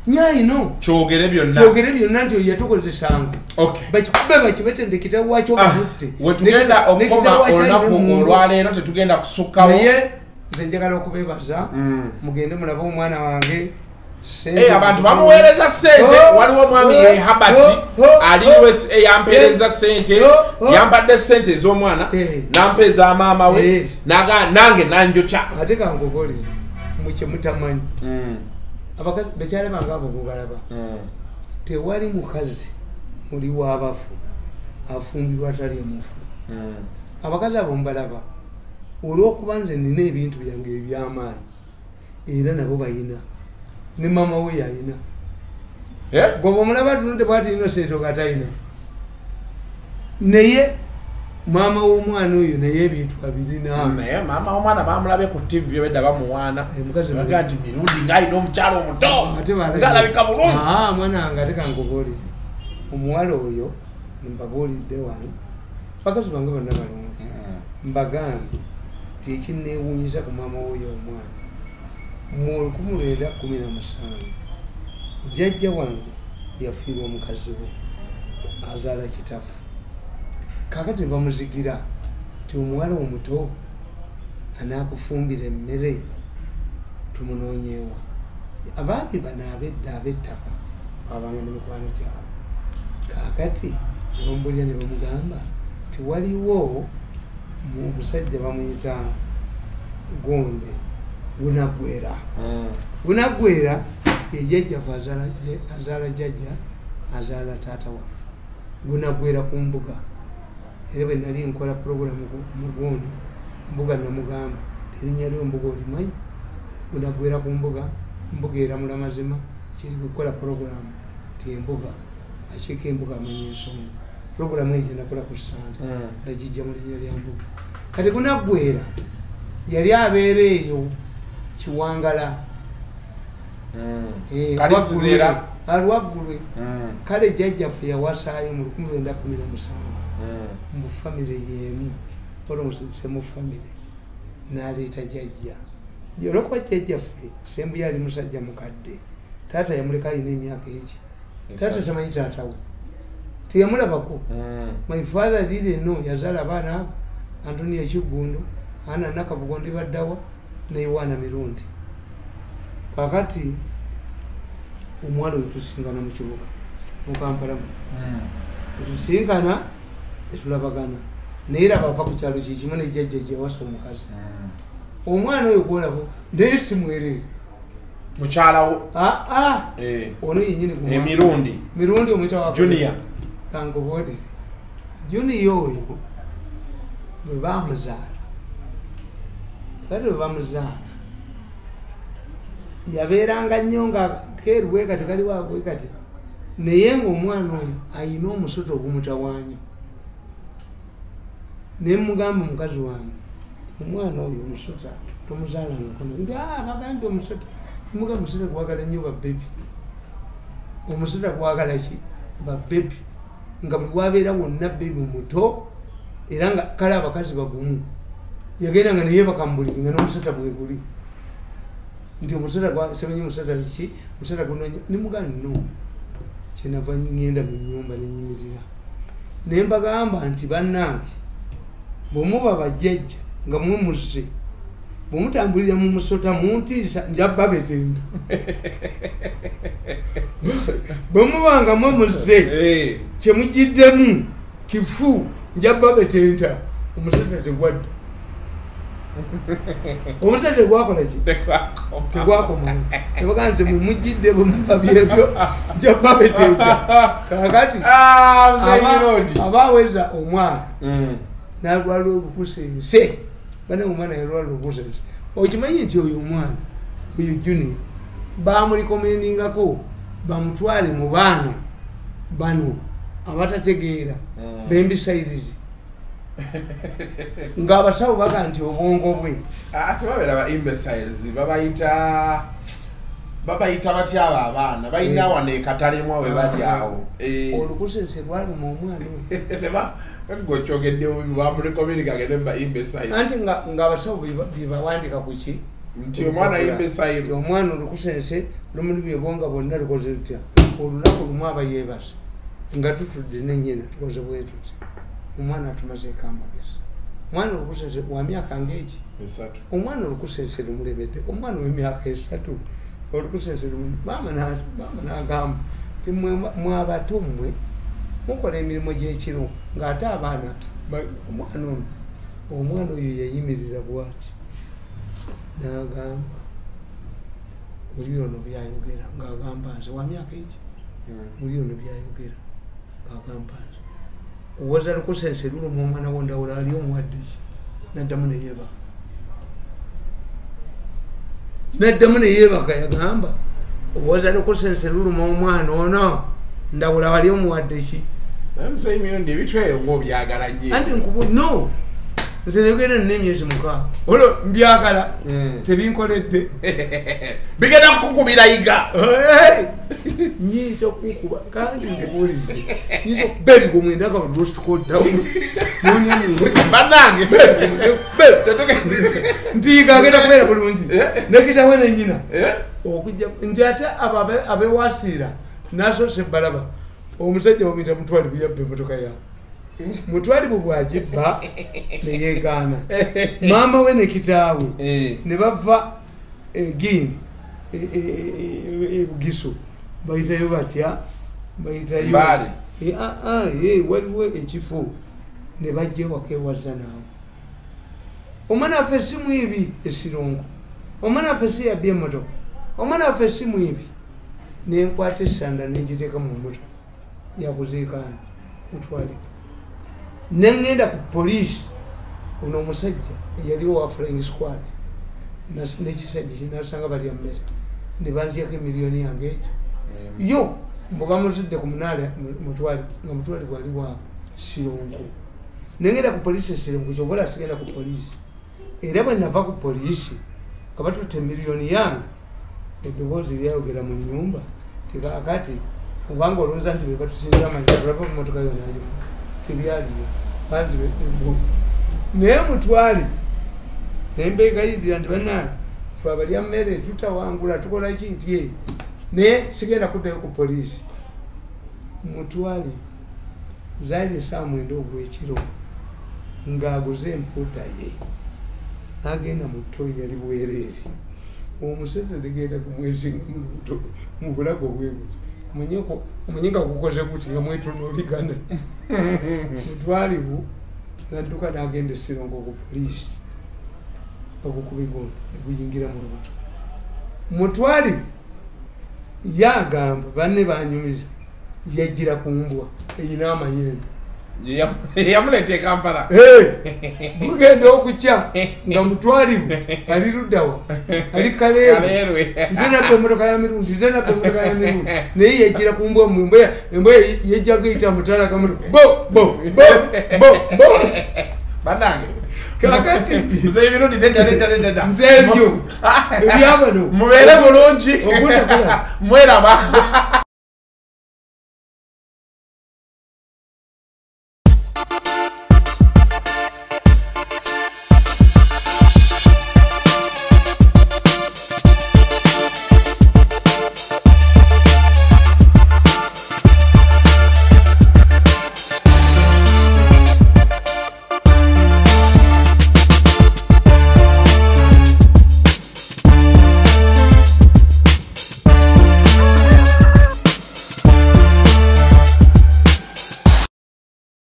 S2: nyayi no
S1: kyogere byonna
S2: nti yatukozesanga
S1: okay
S2: bakikube bakibetendekita wacho kutte
S1: wetugenda okoma olunaku olwaleero tetugenda kusukkawo
S2: naye nze njagala okubebaza mugende mulaba omwana wange
S1: abantu bamuweereza sente waliwo mwami Habati ali USA yampeereza sente yampadde sente ez'omwana nampeeza maama we nange nanjokya
S2: ate kangogolere mukye mutamanyi abakazi bekyala bange abo mubalaba tewali mukazi muli w'abafu afumbirwa tali mufu abakazi abo mubalaba olw'okuba nze nina ebintu byange eby'amaanyi era nabo bayina ne mama we yayina gobo mulaba tunde bwati innocent ogataina naye mama w'omwana oyo naye ebintu abirina
S1: naye mama w'omwana bamulabe ku TV wedda bamuwaana baga nti mirundi ng'alina omukyalo omuto ng'alabika bulungi
S2: mwana wange ate kankubuulire omuwala oyo mbabuulidde wano bakazi bange bonna balungi mbagambye ti ekinneewuunyiza ku mama oyo omwana mu 1917 jjajja wange yafiirwa omukazi we azaala kitafu kakati bamuzigira ti omuwala omuto anaakufumbira emmere tumunoonyeewa abaami bano abedda ab'ettaka abanga ne mikwano gyabo kakati nebamubulira ne bamugamba ti waliwo omusajja bamuyita Gonde Gunagwera yejjaffe azaala jjajja azaala taata waffe Gunagwera ku mbuga era bwe nali nkola puroguramu mu Gonde mbuga namugamba terinnya ly'ombuga olimanyi Gunagwera ku mbuga era mulamazima kiri kukola puroguramu ti embuga akiika embuga amanya ensonga puroguramu eyo nakola ku Sande nagijja mu linnya lya mbuga kati Gunagwera yali abeera eyo Kiwangala alwaggulwe kale jjajjaffe yawasaayo mu 1917 mu famire yeemu olwomusise mu famire n'aleeta jjajja olwokuba jjajjaffe sembu yali musajja mukadde taata yamuleka alina emyaka eki taata tamanyi taatawo teyamulabako my father didn't know yazaala abaana abo Antonia Kigundo Ana Nakabugondi baddawa ne Iwana Mirundi kakati omwalo tusinkana mu kibuga mu Kampala tusinkana etulabagana naye era bava ku kyalo kikimu ne jjajja gye wasa omukazi omwana oyo gwolabo naye simwerere
S1: mukyalawo
S2: ono yennyini
S1: mirundi
S2: omuyita wa
S1: Junior
S2: kangoboodire Junior oyo bwe bamuzaala kati bwe bamuzaala yabeeranga nnyo nga keeru bwe kati kali waagwe kati naye ng'omwana oyo ayina omusota ogumutawaanya ne mugamba omukazi wange omwana oyo omusota tomuzaalangako nti bagambye omusota mugamba omusota gwagala nnyo babebi omusota gwagala ki babebi nga buli wabeera wonna bebi muto era nga kale abakazi bagumu yagenda nga naye bakambulire nga n'omusota bweguli nti omusota gwasemenye omusota biki omusota gunonya nimugamba no kyenava ngenda mu nnyumba nenyimirira naye mbagamba nti bannange bwemuba bajjajja nga mwe muzze bwemutambulira mu musota muntiisa njabba betenda bwemuba nga mwe muzze kyemugiddemu kifu njabba betenta omusota tegwadda omusota tegwakola ki tegwakoma tebagaa nti mumugidde bwemuba byebyo njabba betenta kakati abaweza omwana nalwala olukusense bane omwana yalwala olukusense okimanyi nti oyo omwana oyo junior bamulikomendingako bamutwale mu baana bano abatategeera bembisayirizi ng'abasawo baga nti obwongo bwe
S1: ate babeera ba imbeciles babayita batya abo abaana balina wano ekatalemu we bali awo
S2: olukusense lwaluma omwana
S1: gokyogedde bamulikomendingagende ba imbeciles
S2: anti ng'abasawo byebawandika ku ki
S1: nti omwana imbecile
S2: omwana olukusense lumuli byebonga bonna lukoze lutya olunaku lumu aba yeebasa nga tutudde nenyina tukoze bwe tuti omwana atumazeeko amagezi omwana olukusense wa myaka ng'eki omwana olukusense lumulemedde omwana w'emyaka 3 olukusense maama n'agamba ti mwe abato mmwe mukola emirimu gy'ekiro ng'ate abaana omwana oyo yayimirira bwati n'agamba buli ono byayogera ng'agamba nze wa myaka eki buli ono byayogera ng'agamba nze owaza lukusense luluma omwana wondawula ali omuwadde ki naddamu neyeebaka yagamba owaza lukusense luluma omwana ono ndawula wali omuwadde ki anti nkubu no nze negenda nina emyezi 6 olwo mbyagala tebinkoledde
S1: bigenda kukukubira yiga
S2: nyinza okukuba kandi nkubuulize nyinza okubebiga omwendaga buli lwositukoddawo
S1: bannange
S2: nti yiga agenda kubeera bulungi nekitawe nenyina okujja nti ate abewasiira nasoose balaba omusajja bamuyita mutwalibu yabba emotoka yawe mutwalibu bwagibba neyegaana maama we ne kitaawe ne bava egindi ebugiso bayitayo batya bayitayo waliwo ekifo ne bajja wakewaza naawe omwana waffe esimu ibi esirongo omwana waffe si yabba emotoka omwana waffe esimu ibi nenkwata esanda nengiteeka mu moto yakuziikaana mutwalibu nengenda ku poliisi ono omusajja yaliwo wa flying squad nekisajja kinasanga balya mmere ne banzyako emiliyoni yange ekyo yo mbu bamuzidde ku munaala mutwalibu nga mutwalibu ali wa sirongo nengenda ku poliisi esirongo kyovola sigenda ku poliisi era bwe nava ku poliisi nga batutte emiliyoni yange eddoboozi lyayogera mu nnyumba tikakati kubanga olowooza nti bebatusinza amanyi tulaba kumotoka yona alifu tebyaliyo bangi bembo naye mutwali nembegayirira nti bannange fe abalya mmere tutawangula tukola kinti naye sigenda kuddayo ku poliisi mutwali zaali esaawa 9 ogwekiro ng'aguze empuuta ye n'agenda mu ttoyi yali bwereeri omusajja ligenda kumwesinga mu bulago bwe buti omanyi nga kukoze kuti nga mwetunuuligana mutwalibu nadduka n'agenda esirongo ku poliisi okukubigonda neguyingira mu lubuto mutwalibu yagamba banne banyumiza yajjira ku mbwa eyina amayembe
S1: yamulete Kampala
S2: bugenda okukya nga mutwalibu ali luddawa ali Kaleerwe nze nabba emmotoka ya mirundi naye yegira ku mbwa yejja kuyita mutala kamotoka bo
S1: banange
S2: kakati
S1: nze ebirundi nedda
S2: nze ebyo ebyabano
S1: mubeere bulungi
S2: obutakula
S1: mweraba